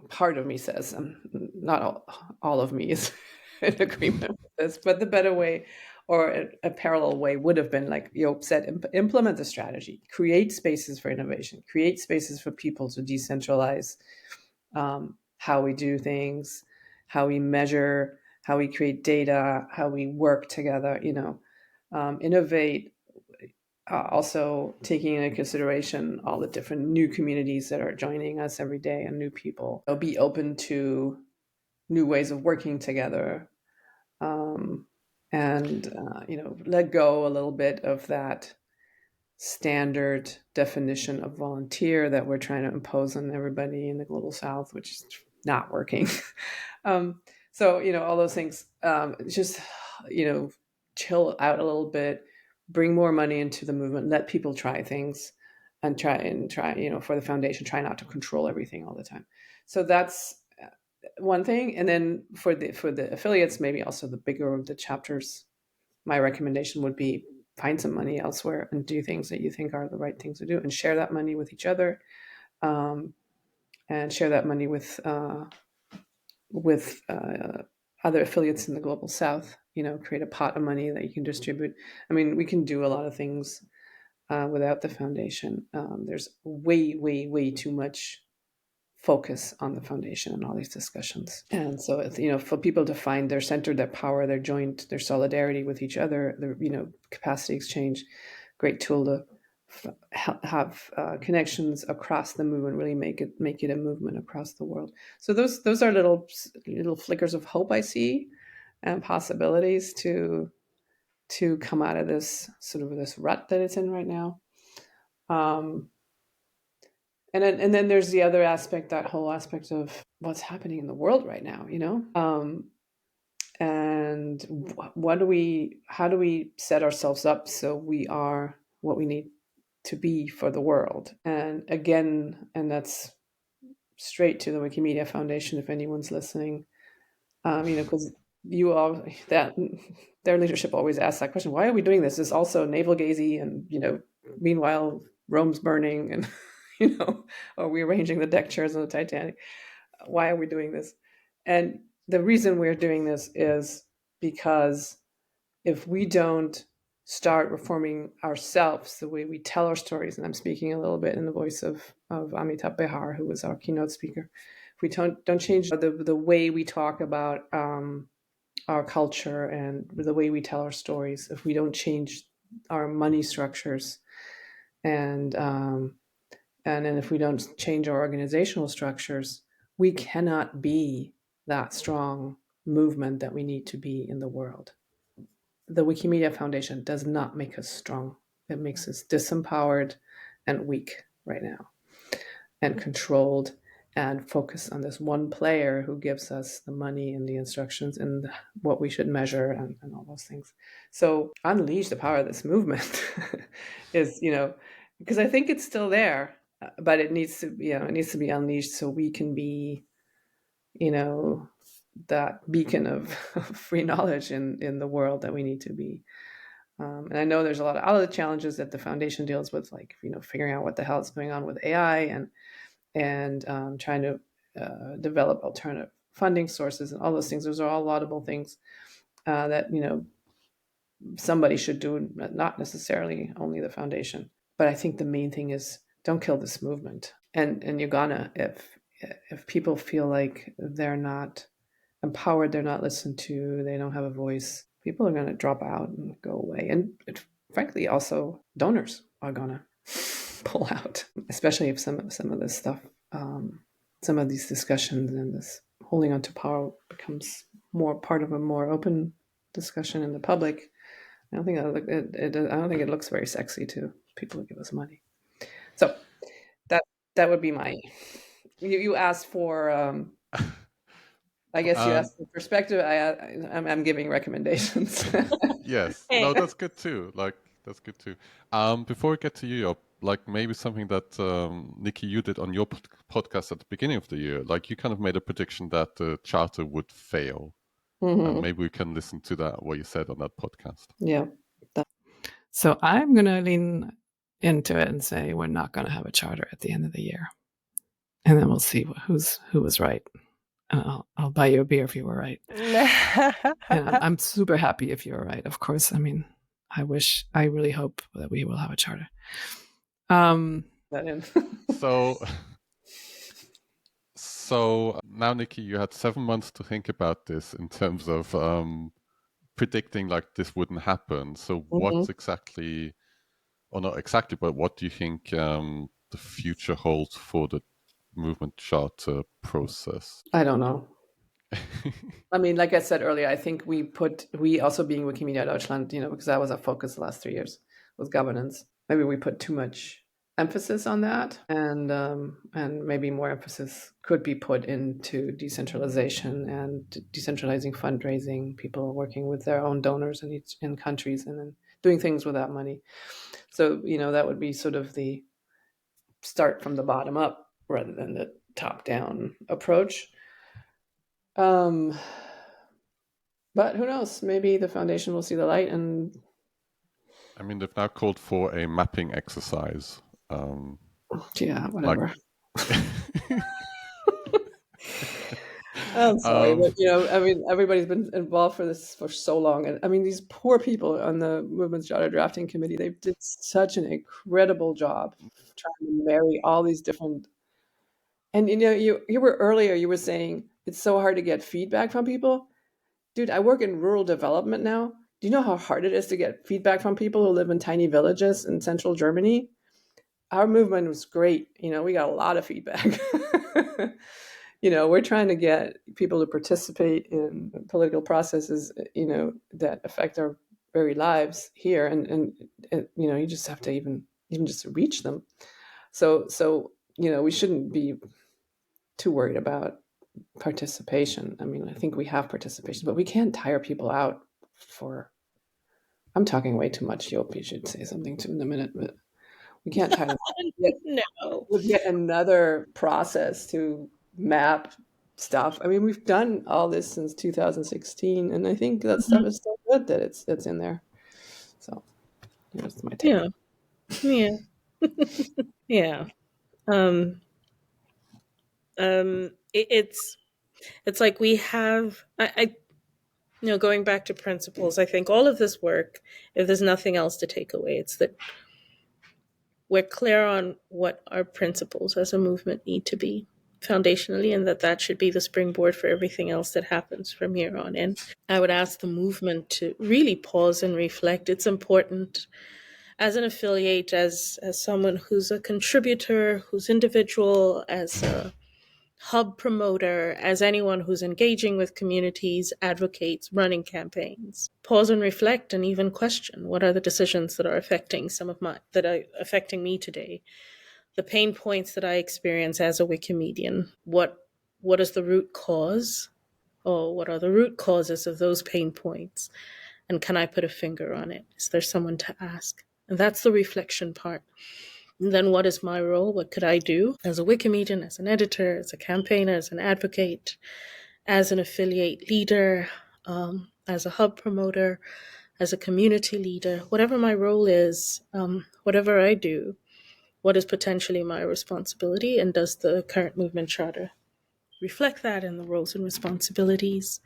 part of me says, not all of me is in agreement with this, but the better way, or a parallel way, would have been, like Yop said, implement the strategy, create spaces for innovation, create spaces for people to decentralize how we do things, how we measure, how we create data, how we work together, innovate, also taking into consideration all the different new communities that are joining us every day and new people. Be open to new ways of working together, and let go a little bit of that standard definition of volunteer that we're trying to impose on everybody in the global south, which is not working. So all those things, just chill out a little bit, bring more money into the movement, let people try things, and try for the foundation, try not to control everything all the time. So that's one thing. And then for the affiliates, maybe also the bigger of the chapters, my recommendation would be find some money elsewhere and do things that you think are the right things to do, and share that money with each other, and share that money with other affiliates in the global south. Create a pot of money that you can distribute. I mean, we can do a lot of things without the foundation. There's way too much focus on the foundation and all these discussions. And so, for people to find their center, their power, their joint, their solidarity with each other, their, capacity exchange, great tool to have connections across the movement, really make it a movement across the world. So those are little flickers of hope I see, and possibilities to come out of this sort of this rut that it's in right now. And then there's the other aspect, that whole aspect of what's happening in the world right now, and how do we set ourselves up so we are what we need to be for the world? And again, and that's straight to the Wikimedia Foundation, if anyone's listening, because their leadership always asks that question: why are we doing this? It's also navel gazing, and meanwhile Rome's burning, and or rearranging the deck chairs on the Titanic. Why are we doing this? And the reason we're doing this is because if we don't start reforming ourselves, the way we tell our stories, and I'm speaking a little bit in the voice of Amitabh Behar, who was our keynote speaker, if we don't change the way we talk about our culture and the way we tell our stories, if we don't change our money structures, and then if we don't change our organizational structures, we cannot be that strong movement that we need to be in the world. The Wikimedia Foundation does not make us strong. It makes us disempowered and weak right now, and controlled, and focused on this one player who gives us the money and the instructions and what we should measure and all those things. So unleash the power of this movement is, because I think it's still there, but it needs to, it needs to be unleashed so we can be, that beacon of free knowledge in the world that we need to be. And I know there's a lot of other challenges that the foundation deals with, like, figuring out what the hell is going on with AI and trying to develop alternative funding sources and all those things. Those are all laudable things that, somebody should do, not necessarily only the foundation. But I think the main thing is, don't kill this movement. And you're gonna, if people feel like they're not empowered, they're not listened to, they don't have a voice, people are going to drop out and go away. And frankly, also donors are going to pull out, especially if some of this stuff, some of these discussions and this holding on to power becomes more part of a more open discussion in the public. I don't think it looks very sexy to people who give us money. So that would be my. You asked for. I guess you asked the perspective. I'm giving recommendations. Yes, no, that's good too. That's good too. Before we get to you, Yop, maybe something that Nikki, you did on your podcast at the beginning of the year. You kind of made a prediction that the charter would fail. Mm-hmm. Maybe we can listen to that, what you said on that podcast. Yeah. So I'm going to lean into it and say we're not going to have a charter at the end of the year, and then we'll see who was right. I'll buy you a beer if you were right. And I'm super happy if you're right. Of course. I mean, I really hope that we will have a charter. So now, Nikki, you had 7 months to think about this in terms of predicting this wouldn't happen. So what's exactly, or not exactly, but what do you think the future holds for the movement charter process? I don't know. I mean, like I said earlier, I think we also being Wikimedia Deutschland, because that was our focus the last 3 years, was governance. Maybe we put too much emphasis on that, and maybe more emphasis could be put into decentralization and decentralizing fundraising, people working with their own donors in countries, and then doing things with that money. So, that would be sort of the start from the bottom up rather than the top-down approach. But who knows? Maybe the foundation will see the light. And I mean, they've now called for a mapping exercise. Yeah, whatever. I'm sorry, but I mean, everybody's been involved for this for so long, and I mean, these poor people on the Movement Charter Drafting Committee, they did such an incredible job trying to marry all these different. And you were earlier, you were saying it's so hard to get feedback from people. Dude, I work in rural development now. Do you know how hard it is to get feedback from people who live in tiny villages in central Germany? Our movement was great. We got a lot of feedback. We're trying to get people to participate in political processes, that affect our very lives here. And you just have to even just reach them. So we shouldn't be too worried about participation. I mean, I think we have participation, but we can't tire people out I'm talking way too much. Yop, you should say something to in a minute, but we can't tire them out. We'll get another process to map stuff. I mean, we've done all this since 2016, and I think that stuff is so good that it's in there. So here's my take. Yeah. Yeah. It's like we have, going back to principles, I think all of this work, if there's nothing else to take away, it's that we're clear on what our principles as a movement need to be. foundationally, and that should be the springboard for everything else that happens from here on in. I would ask the movement to really pause and reflect. It's important as an affiliate, as someone who's a contributor, who's individual, as a hub promoter, as anyone who's engaging with communities, advocates, running campaigns. Pause and reflect, and even question, what are the decisions that are affecting affecting me today? The pain points that I experience as a Wikimedian. What is the root cause? Or what are the root causes of those pain points? And can I put a finger on it? Is there someone to ask? And that's the reflection part. And then what is my role? What could I do as a Wikimedian, as an editor, as a campaigner, as an advocate, as an affiliate leader, as a hub promoter, as a community leader? Whatever my role is, whatever I do, what is potentially my responsibility, and does the current movement charter reflect that in the roles and responsibilities?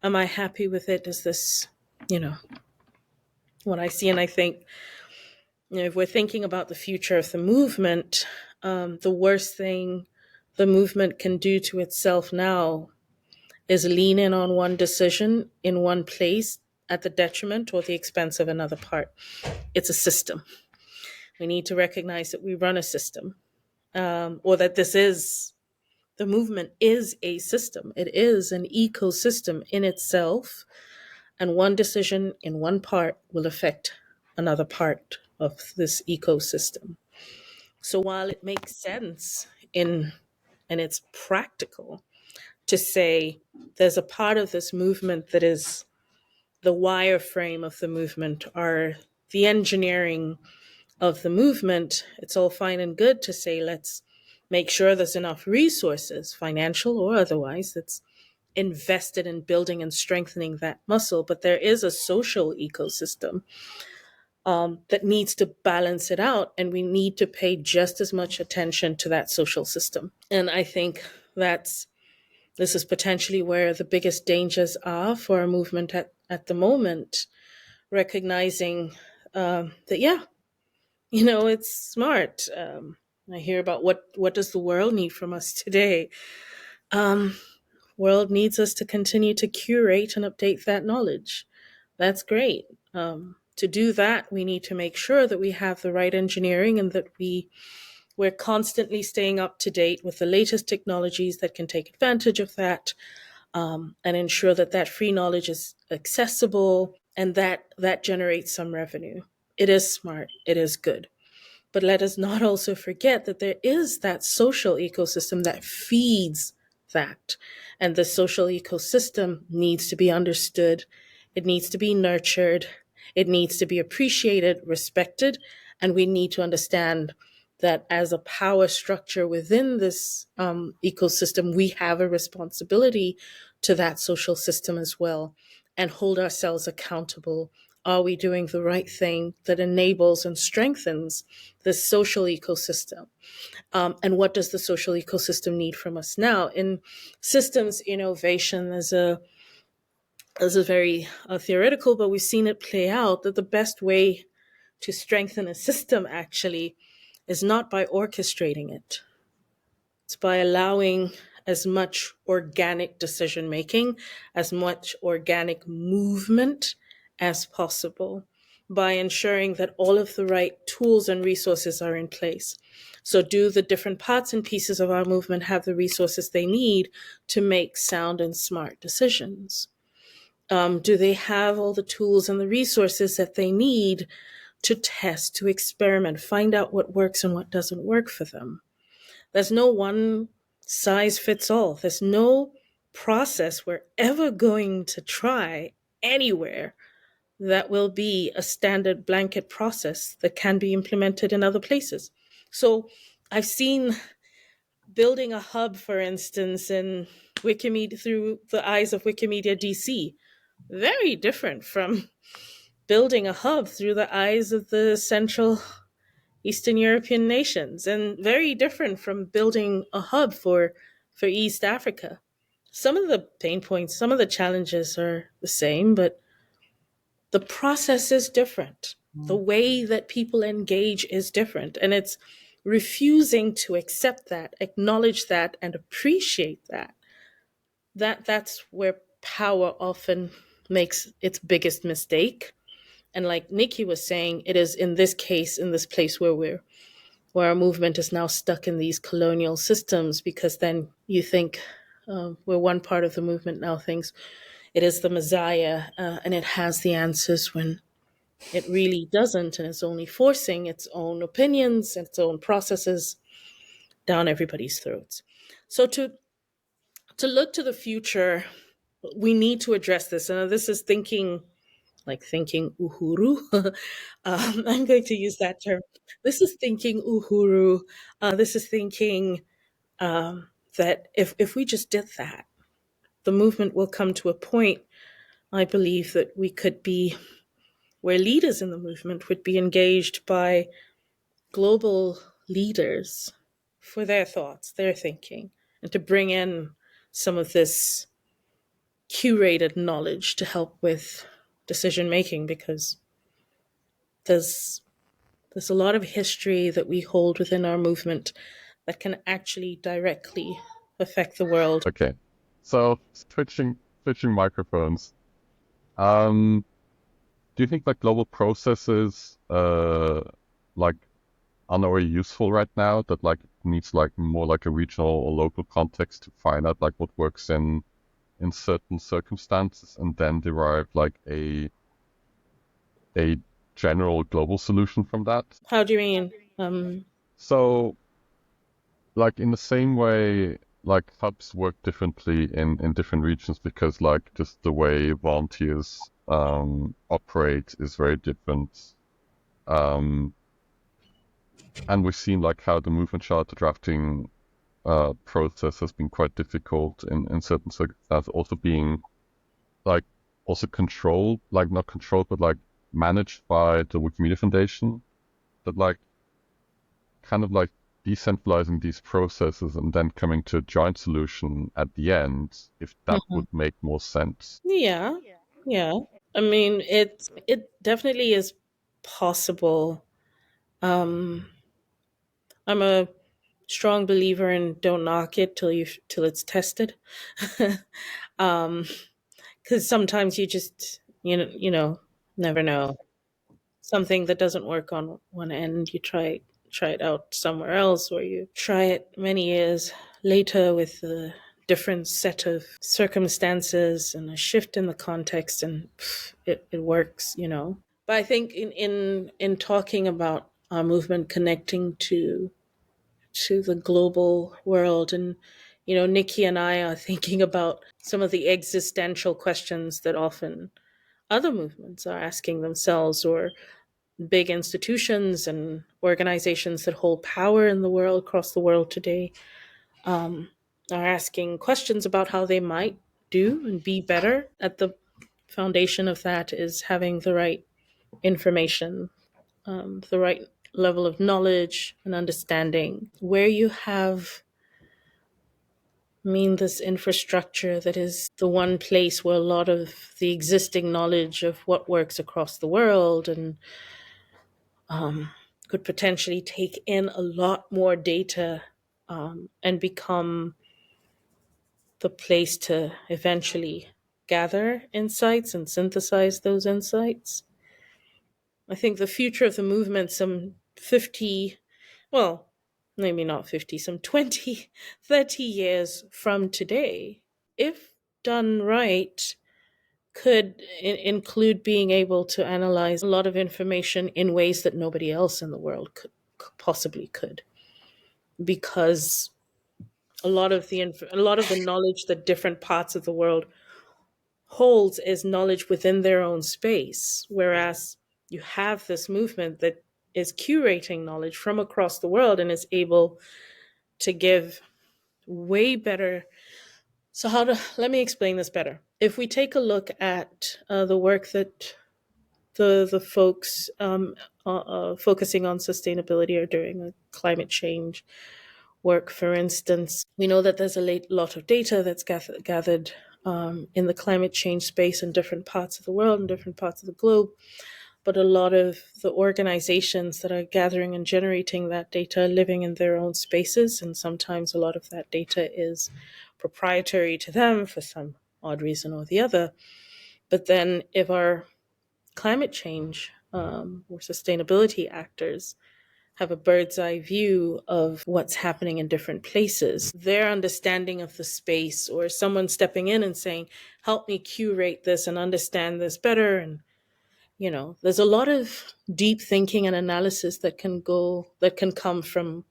Am I happy with it? Is this, what I see? And I think, if we're thinking about the future of the movement, the worst thing the movement can do to itself now is lean in on one decision in one place at the detriment or the expense of another part. It's a system. We need to recognize that we run a system, or that the movement is a system. It is an ecosystem in itself, and one decision in one part will affect another part of this ecosystem. So while it makes sense and it's practical to say there's a part of this movement that is the wireframe of the movement, or the engineering of the movement, it's all fine and good to say, let's make sure there's enough resources, financial or otherwise, that's invested in building and strengthening that muscle. But there is a social ecosystem that needs to balance it out, and we need to pay just as much attention to that social system. And I think this is potentially where the biggest dangers are for a movement at the moment, recognizing that, it's smart. I hear about what does the world need from us today? World needs us to continue to curate and update that knowledge. That's great. To do that, we need to make sure that we have the right engineering, and that we're constantly staying up to date with the latest technologies that can take advantage of that, and ensure that free knowledge is accessible, and that generates some revenue. It is smart. It is good. But let us not also forget that there is that social ecosystem that feeds that. And the social ecosystem needs to be understood. It needs to be nurtured. It needs to be appreciated, respected. And we need to understand that as a power structure within this ecosystem, we have a responsibility to that social system as well, and hold ourselves accountable. Are we doing the right thing that enables and strengthens the social ecosystem? And what does the social ecosystem need from us now? In systems innovation, there's a very theoretical, but we've seen it play out, that the best way to strengthen a system actually is not by orchestrating it. It's by allowing as much organic decision making, as much organic movement as possible, by ensuring that all of the right tools and resources are in place. So do the different parts and pieces of our movement have the resources they need to make sound and smart decisions? Do they have all the tools and the resources that they need to test, to experiment, find out what works and what doesn't work for them? There's no one size fits all. There's no process we're ever going to try anywhere that will be a standard blanket process that can be implemented in other places. So I've seen building a hub, for instance, in Wikimedia through the eyes of Wikimedia DC, very different from building a hub through the eyes of the Central Eastern European nations, and very different from building a hub for East Africa. Some of the pain points, some of the challenges are the same, but the process is different. The way that people engage is different. And it's refusing to accept that, acknowledge that, and appreciate that's where power often makes its biggest mistake. And like Nikki was saying, it is in this case, in this place where our movement is now stuck in these colonial systems, because then you think, where one part of the movement now thinks it is the Messiah, and it has the answers, when it really doesn't, and it's only forcing its own opinions and its own processes down everybody's throats. So to look to the future, we need to address this. And this is thinking uhuru. I'm going to use that term. This is thinking uhuru. This is thinking that if we just did that, the movement will come to a point, I believe, that we could be where leaders in the movement would be engaged by global leaders for their thoughts, their thinking, and to bring in some of this curated knowledge to help with decision making, because there's a lot of history that we hold within our movement that can actually directly affect the world. Okay, so switching microphones. Do you think like global processes like are not very useful right now? That like needs like more like a regional or local context to find out like what works in certain circumstances, and then derive like a general global solution from that? How do you mean? So, like in the same way, like hubs work differently in different regions, because like just the way volunteers operate is very different. And we've seen like how the movement charter drafting process has been quite difficult in certain circumstances, also being like also controlled, like not controlled, but like managed by the Wikimedia Foundation, that like kind of like decentralizing these processes and then coming to a joint solution at the end, if that would make more sense. Yeah. I mean, it definitely is possible. I'm a strong believer in don't knock it till it's tested. Because sometimes you just never know. Something that doesn't work on one end, you try it out somewhere else, or you try it many years later with a different set of circumstances and a shift in the context, and it works. But I think in talking about our movement connecting to the global world, and Nikki and I are thinking about some of the existential questions that often other movements are asking themselves, or big institutions and organizations that hold power in the world, across the world today, are asking questions about how they might do and be better. At the foundation of that is having the right information, the right level of knowledge and understanding. Where you have this infrastructure that is the one place where a lot of the existing knowledge of what works across the world and could potentially take in a lot more data, and become the place to eventually gather insights and synthesize those insights. I think the future of the movement, some 50, well, maybe not 50, some 20, 30 years from today, if done right, could include being able to analyze a lot of information in ways that nobody else in the world possibly could, because a lot of the knowledge that different parts of the world holds is knowledge within their own space, whereas you have this movement that is curating knowledge from across the world and is able to give way better. So let me explain this better. If we take a look at the work that the folks focusing on sustainability are doing, climate change work, for instance, we know that there's a lot of data that's gathered in the climate change space in different parts of the world and different parts of the globe. but a lot of the organizations that are gathering and generating that data are living in their own spaces, and sometimes a lot of that data is proprietary to them for some odd reason or the other. But then if our climate change or sustainability actors have a bird's eye view of what's happening in different places, their understanding of the space, or someone stepping in and saying, help me curate this and understand this better. And, there's a lot of deep thinking and analysis that can come from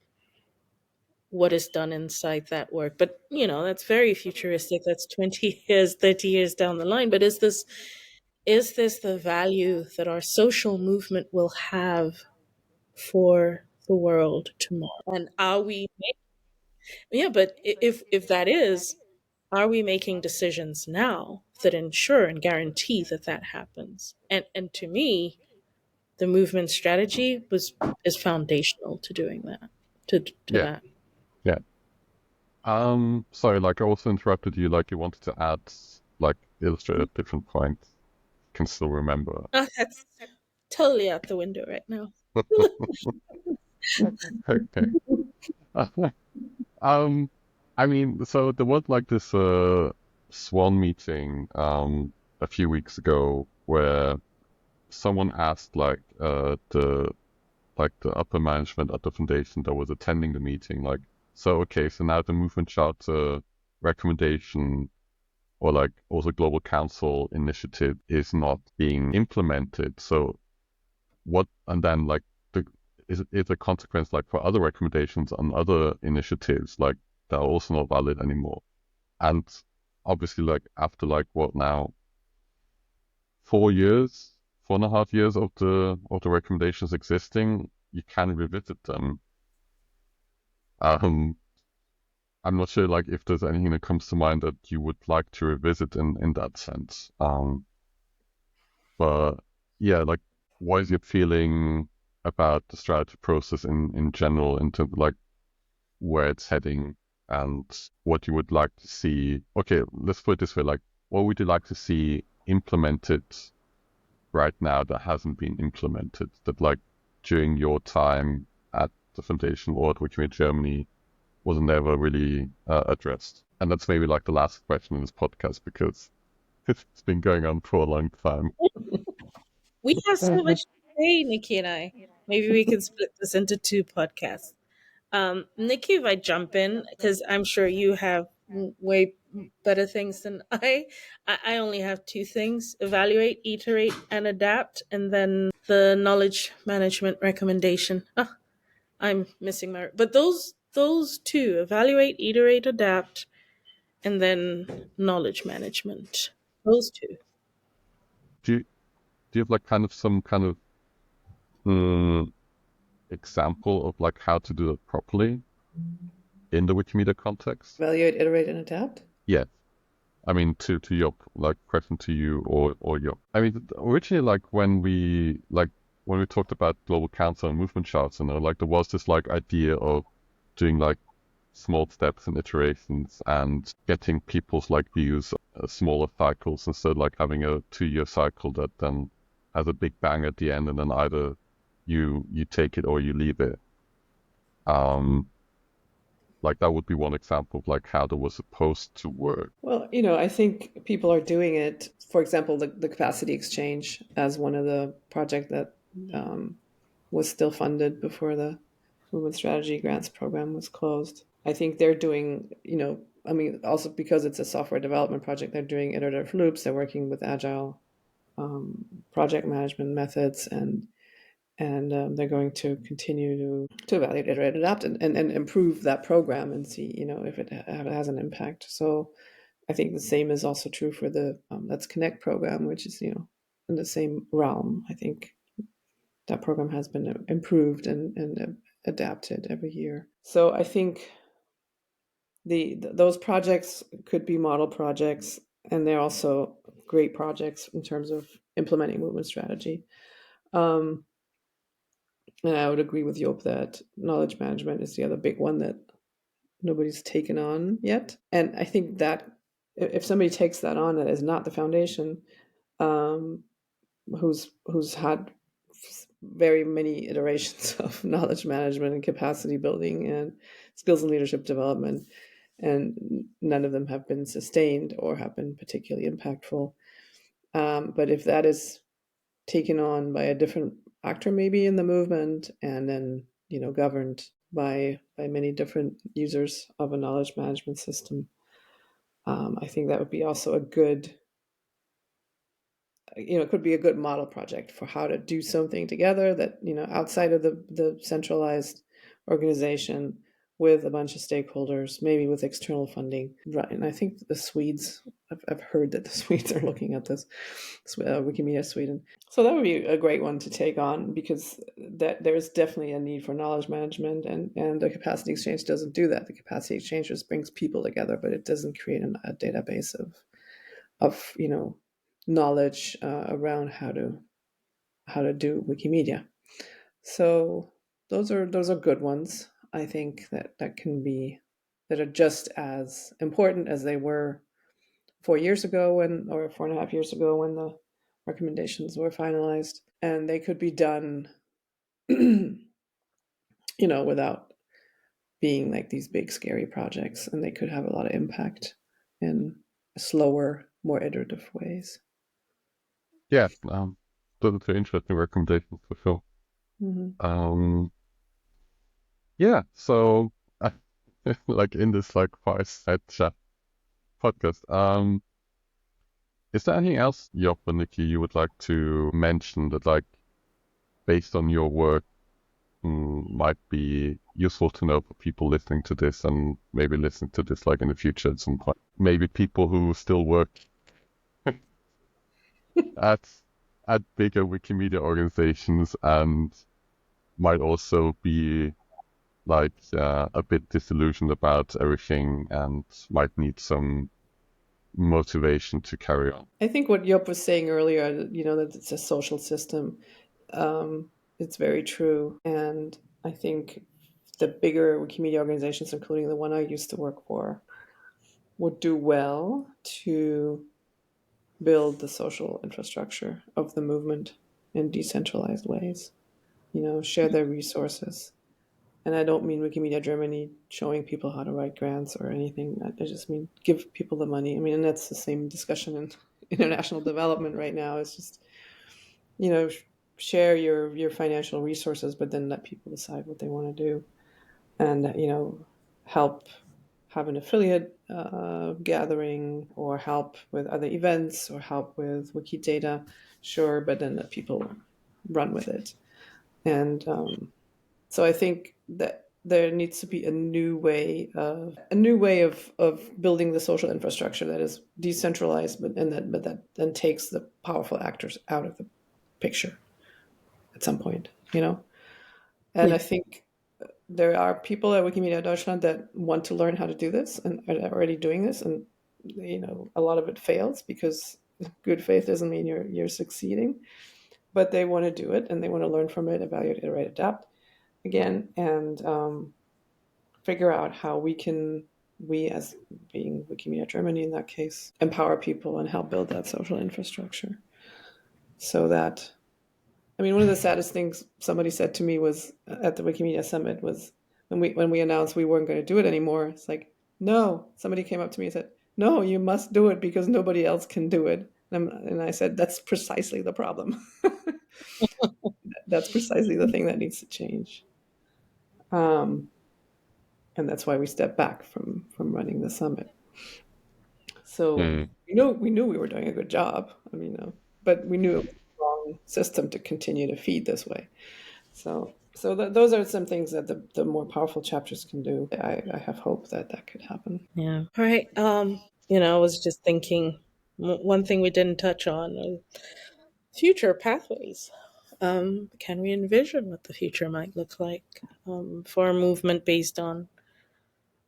what is done inside that work. But, that's very futuristic. That's 20 years, 30 years down the line. But is this the value that our social movement will have for the world tomorrow? And are we but if that is, are we making decisions now that ensure and guarantee that that happens? And to me, the movement strategy is foundational to doing that, to Yeah, that. yeah. Sorry, like I also interrupted you, like you wanted to add, like illustrate a different point. Can still remember. Oh, that's totally out the window right now. Okay. I mean, so there was like this Swan meeting a few weeks ago where someone asked the upper management at the foundation that was attending the meeting, like, so okay, so now the movement charter recommendation or like also global council initiative is not being implemented. So what, and then like is a consequence like for other recommendations on other initiatives, like they're also not valid anymore. And obviously like after like what now, 4.5 years of the recommendations existing, you can revisit them. I'm not sure like if there's anything that comes to mind that you would like to revisit in that sense. But yeah, like what is your feeling about the strategy process in general, in terms of like where it's heading and what you would like to see? Okay, let's put it this way, like what would you like to see implemented right now that hasn't been implemented, that like during your time at the foundation or at Wikimedia Germany was never really addressed? And that's maybe like the last question in this podcast, because it's been going on for a long time. We have so much to say, Nikki and I. Maybe we can split this into 2 podcasts. Nikki, if I jump in, because I'm sure you have way better things than I only have 2 things: evaluate, iterate, and adapt, and then the knowledge management recommendation. Oh, I'm missing my. But those 2: evaluate, iterate, adapt, and then knowledge management. Those 2. Do you have like kind of some kind of example of like how to do it properly in the Wikimedia context? Evaluate, iterate, and adapt? Yeah. I mean, to Yop, like question to you or Yop. I mean, originally, like when we talked about global council and movement charts, and like there was this like idea of doing like small steps and iterations and getting people's like views, smaller cycles, instead of like having a 2-year cycle that then has a big bang at the end, and then either you take it or you leave it. Like that would be one example of like how that was supposed to work. Well, I think people are doing it. For example, the capacity exchange as one of the project that was still funded before the Movement Strategy Grants program was closed. I think they're doing, I mean, also because it's a software development project, they're doing iterative loops. They're working with agile project management methods, and they're going to continue to evaluate, iterate, adapt, and improve that program and see, if it has an impact. So I think the same is also true for the Let's Connect program, which is, in the same realm. I think that program has been improved and adapted every year. So I think those projects could be model projects, and they're also great projects in terms of implementing movement strategy. And I would agree with Job that knowledge management is the other big one that nobody's taken on yet. And I think that if somebody takes that on that is not the foundation, who's had very many iterations of knowledge management and capacity building and skills and leadership development, and none of them have been sustained or have been particularly impactful. But if that is taken on by a different actor, maybe in the movement, and then governed by many different users of a knowledge management system, I think that would be also a good, it could be a good model project for how to do something together that, outside of the centralized organization, with a bunch of stakeholders, maybe with external funding. Right. And I think the Swedes, I've heard that the Swedes are looking at this, Wikimedia Sweden. So that would be a great one to take on, because there's definitely a need for knowledge management, and the capacity exchange doesn't do that. The capacity exchange just brings people together, but it doesn't create a database of knowledge around how to do Wikimedia. So those are good ones. I think that are just as important as they were 4 years ago, or 4.5 years ago, when the recommendations were finalized, and they could be done, without being like these big scary projects, and they could have a lot of impact in slower, more iterative ways. Yeah, those are interesting recommendations for sure. Mm-hmm. Yeah, so like in this fireside chat podcast, is there anything else, Yop and Nikki, you would like to mention that based on your work might be useful to know for people listening to this, and maybe listening to this in the future at some point? Maybe people who still work at bigger Wikimedia organizations and might also be a bit disillusioned about everything and might need some motivation to carry on. I think what Yop was saying earlier, that it's a social system, it's very true. And I think the bigger Wikimedia organizations, including the one I used to work for, would do well to build the social infrastructure of the movement in decentralized ways, share their resources. And I don't mean Wikimedia Germany showing people how to write grants or anything. I just mean give people the money. I mean, and that's the same discussion in international development right now. It's just, share your financial resources, but then let people decide what they want to do, and help have an affiliate gathering, or help with other events, or help with Wikidata, sure, but then let people run with it. And so I think that there needs to be a new way of building the social infrastructure that is decentralized, but that then takes the powerful actors out of the picture at some point, And Yeah. I think there are people at Wikimedia Deutschland that want to learn how to do this and are already doing this, and a lot of it fails because good faith doesn't mean you're succeeding, but they want to do it, and they want to learn from it, evaluate, iterate, adapt again, and figure out how we as being Wikimedia Germany in that case, empower people and help build that social infrastructure. So that, one of the saddest things somebody said to me was at the Wikimedia Summit was when we announced we weren't going to do it anymore. It's like, no, somebody came up to me and said, no, you must do it because nobody else can do it. And I said, that's precisely the problem. That's precisely the thing that needs to change. And that's why we stepped back from running the summit. So we knew we were doing a good job. But we knew it was the wrong system to continue to feed this way. So those are some things that the more powerful chapters can do. I have hope that could happen. Yeah. All right. I was just thinking, one thing we didn't touch on is future pathways. Can we envision what the future might look like for a movement based on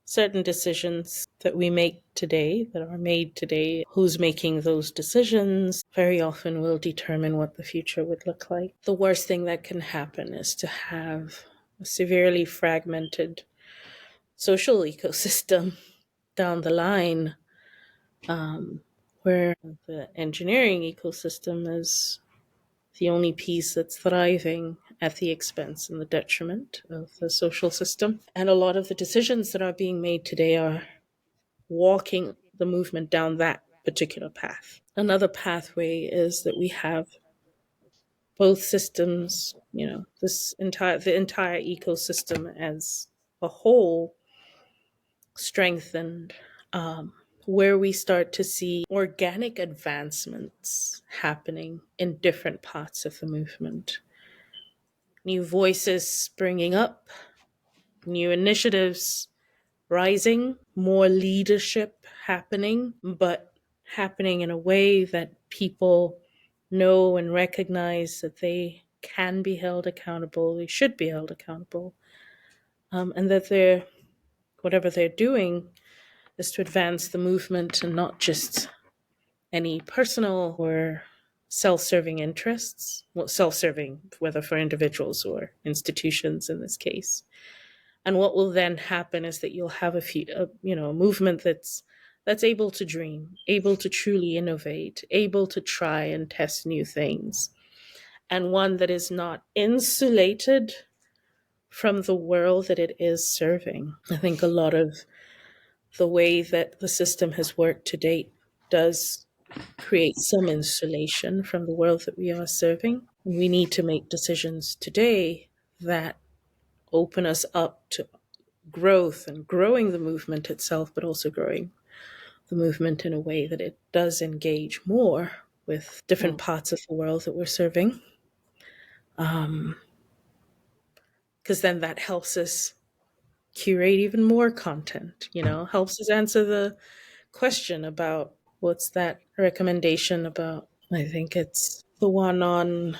certain decisions that we make today, that are made today? Who's making those decisions very often will determine what the future would look like. The worst thing that can happen is to have a severely fragmented social ecosystem down the line, where the engineering ecosystem is the only piece that's thriving at the expense and the detriment of the social system. And a lot of the decisions that are being made today are walking the movement down that particular path. Another pathway is that we have both systems, the entire ecosystem as a whole strengthened, where we start to see organic advancements happening in different parts of the movement. New voices springing up, new initiatives rising, more leadership happening, but happening in a way that people know and recognize that they can be held accountable, they should be held accountable, and that whatever they're doing is to advance the movement and not just any personal or self-serving interests. Well, self-serving, whether for individuals or institutions in this case. And what will then happen is that you'll have a movement that's able to dream, able to truly innovate, able to try and test new things, and one that is not insulated from the world that it is serving. I think a lot of the way that the system has worked to date does create some insulation from the world that we are serving. And we need to make decisions today that open us up to growth and growing the movement itself, but also growing the movement in a way that it does engage more with different parts of the world that we're serving. Because then that helps us curate even more content, helps us answer the question about what's that recommendation about. I think it's the one on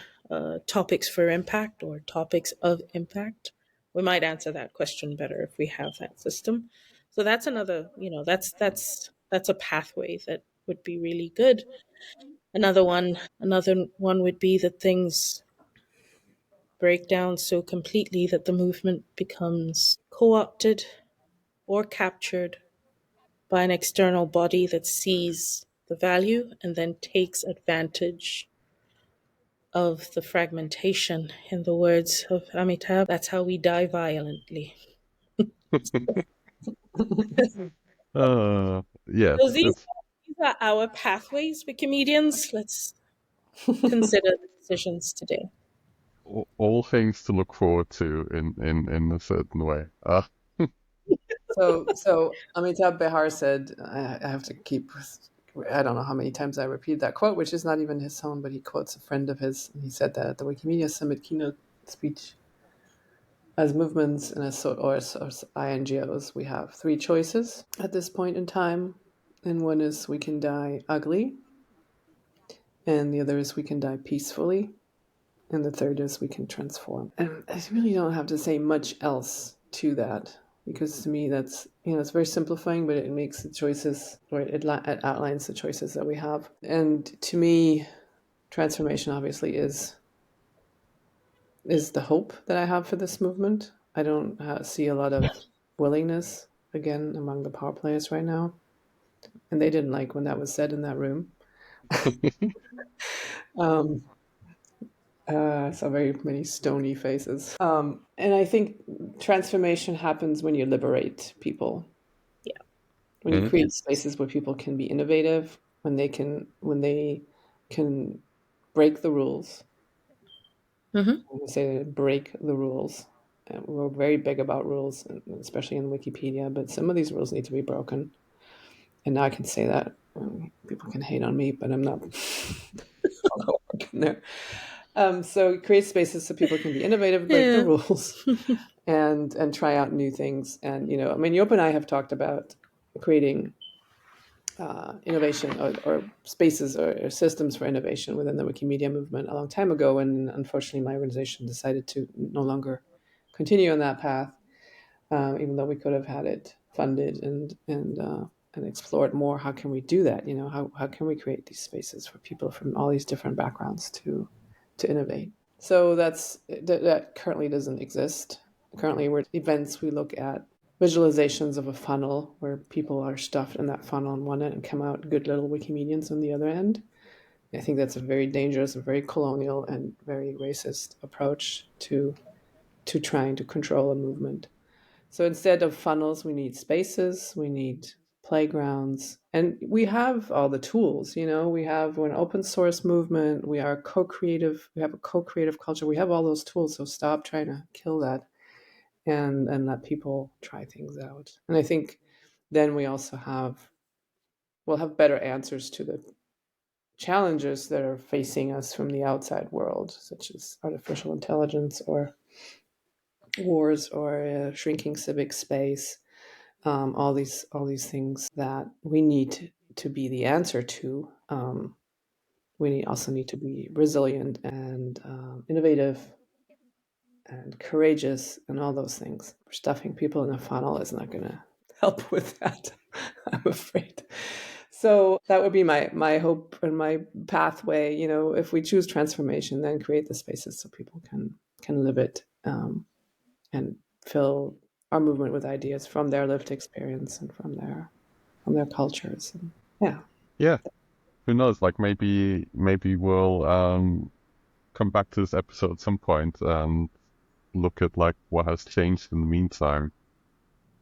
topics for impact or topics of impact. We might answer that question better if we have that system. So that's another, that's a pathway that would be really good. Another one would be that things break down so completely that the movement becomes co-opted or captured by an external body that sees the value and then takes advantage of the fragmentation. In the words of Amitabh, that's how we die violently. Yeah. So these are our pathways, Wikimedians. Let's consider the decisions today. All things to look forward to in a certain way. So Amitabh Behar said, I have to keep, I don't know how many times I repeat that quote, which is not even his own, but he quotes a friend of his. And he said that at the Wikimedia Summit keynote speech, as movements and as INGOs, we have three choices at this point in time. And one is we can die ugly. And the other is we can die peacefully. And the third is we can transform. And I really don't have to say much else to that, because to me that's, it's very simplifying, but it makes the choices, or it outlines the choices that we have. And to me, transformation obviously is the hope that I have for this movement. I don't see a lot of willingness, again, among the power players right now. And they didn't like when that was said in that room. I saw very many stony faces. And I think transformation happens when you liberate people. Yeah. When you create spaces where people can be innovative, when they can break the rules. Mm-hmm. I say break the rules. We're very big about rules, especially in Wikipedia, but some of these rules need to be broken. And now I can say that. People can hate on me, but I'm not. I'll go work in there. So create spaces so people can be innovative, break the rules, and try out new things. And Yop and I have talked about creating innovation or spaces or systems for innovation within the Wikimedia movement a long time ago. And unfortunately, my organization decided to no longer continue on that path, even though we could have had it funded and explored more. How can we do that? How can we create these spaces for people from all these different backgrounds to innovate? So that currently doesn't exist. Currently, we're events, we look at visualizations of a funnel where people are stuffed in that funnel on one end and come out good little Wikimedians on the other end. I think that's a very dangerous, very colonial, and very racist approach to trying to control a movement. So instead of funnels, we need spaces, we need playgrounds, and we have all the tools. We're an open source movement. We are co-creative. We have a co-creative culture. We have all those tools. So stop trying to kill that, and let people try things out. And I think then we'll have better answers to the challenges that are facing us from the outside world, such as artificial intelligence or wars or shrinking civic space. All these things that we need to be the answer to. We also need to be resilient and innovative and courageous and all those things. Stuffing people in a funnel is not going to help with that, I'm afraid. So that would be my hope and my pathway. If we choose transformation, then create the spaces so people can live it, and fill our movement with ideas from their lived experience and from their cultures. And Yeah. Who knows? Like maybe we'll come back to this episode at some point and look at like what has changed in the meantime.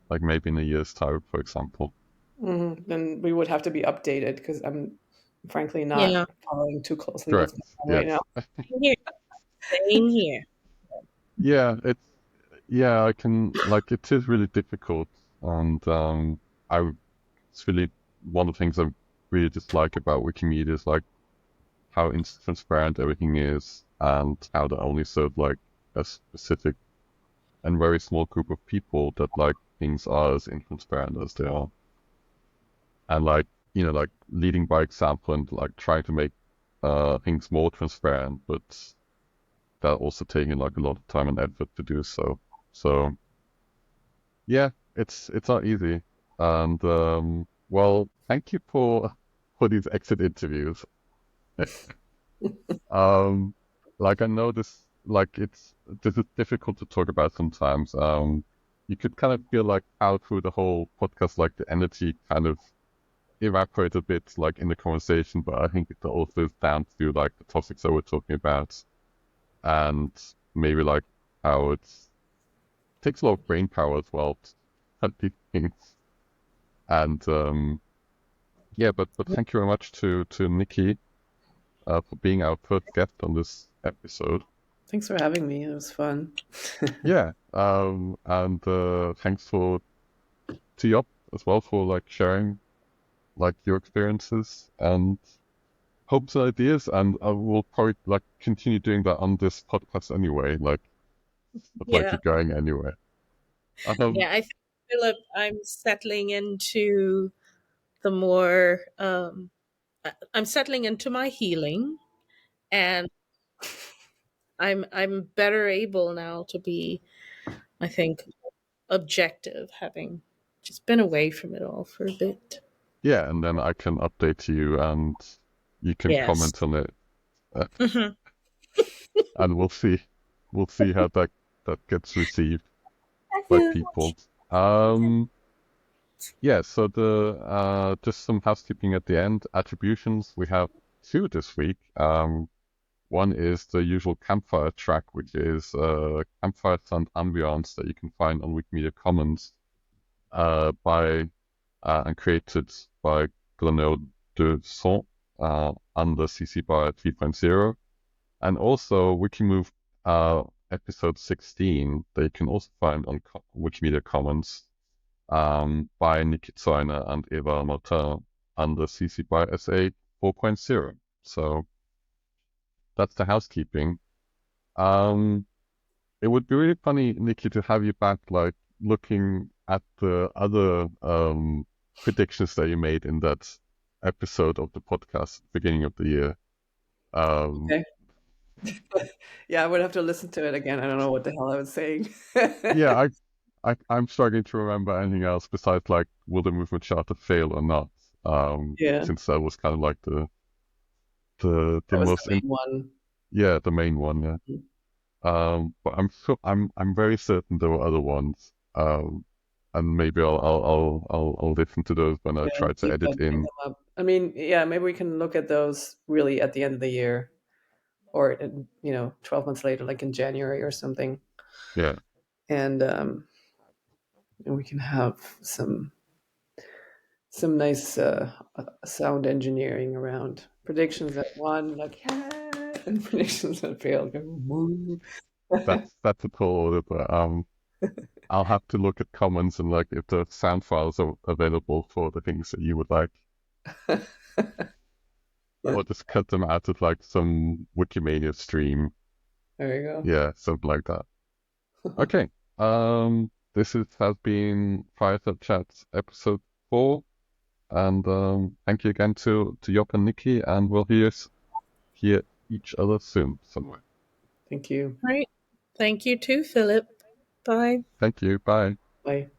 Like maybe in a year's time, for example. Then we would have to be updated because I'm frankly not following too closely Correct. what's going on right now. Same here. Yeah, I can, like, it is really difficult, and it's really one of the things I really dislike about Wikimedia is like how transparent everything is, and how they only serve like a specific and very small group of people that like things are as intransparent as they are, and like like leading by example and like trying to make things more transparent, but that also taking like a lot of time and effort to do so. So yeah, it's not easy. And well, thank you for these exit interviews. Like I know this is difficult to talk about sometimes. You could kind of feel like how through the whole podcast, like the energy kind of evaporate a bit like in the conversation, but I think it also is down to like the topics that we're talking about, and maybe like how it takes a lot of brain power as well to have these things. And yeah, but thank you very much to Nikki for being our first guest on this episode. Thanks for having me. It was fun. Yeah, and thanks to Yop as well for like sharing like your experiences and hopes and ideas, and I will probably like continue doing that on this podcast anyway. Like, like you're going anywhere. I think, Philip, I'm settling into the more. I'm settling into my healing, and I'm better able now to be, I think, objective, having just been away from it all for a bit. Yeah, and then I can update you, and you can comment on it, and we'll see how that gets received by people. Yeah, so the just some housekeeping at the end. Attributions, we have 2 this week. One is the usual Campfire track, which is Campfire and ambience that you can find on Wikimedia Commons by and created by Glaneur de Son under CC BY 3.0. And also WIKIMOVE episode 16 that you can also find on Wikimedia Commons by Nikki Zeuner and Eva Martin under CC BY SA 4.0. So that's the housekeeping. It would be really funny, Nikki, to have you back, like looking at the other predictions that you made in that episode of the podcast at the beginning of the year. Okay. Yeah, I would have to listen to it again. I don't know what the hell I was saying. Yeah, I'm struggling to remember anything else besides like, will the movement charter fail or not? Since that was kind of like the most the main one. Yeah, the main one. Yeah. But I'm very certain there were other ones. and maybe I'll listen to those when I And try to keep edit bring in. them up. I mean, yeah, maybe we can look at those really at the end of the year, or 12 months later, like in January or something, Yeah, and we can have some nice sound engineering around predictions that won, like yeah, and predictions that failed. Go, woo. that's a tall order, but I'll have to look at comments and like if the sound files are available for the things that you would like, or just cut them out of like some Wikimedia stream. There you go. Yeah, something like that. Okay. This has been Fireside Chats episode 4, and thank you again to Yop and Nikki, and we'll hear each other soon somewhere. Thank you. Right. Thank you too, Philip. Bye. Thank you. Bye. Bye.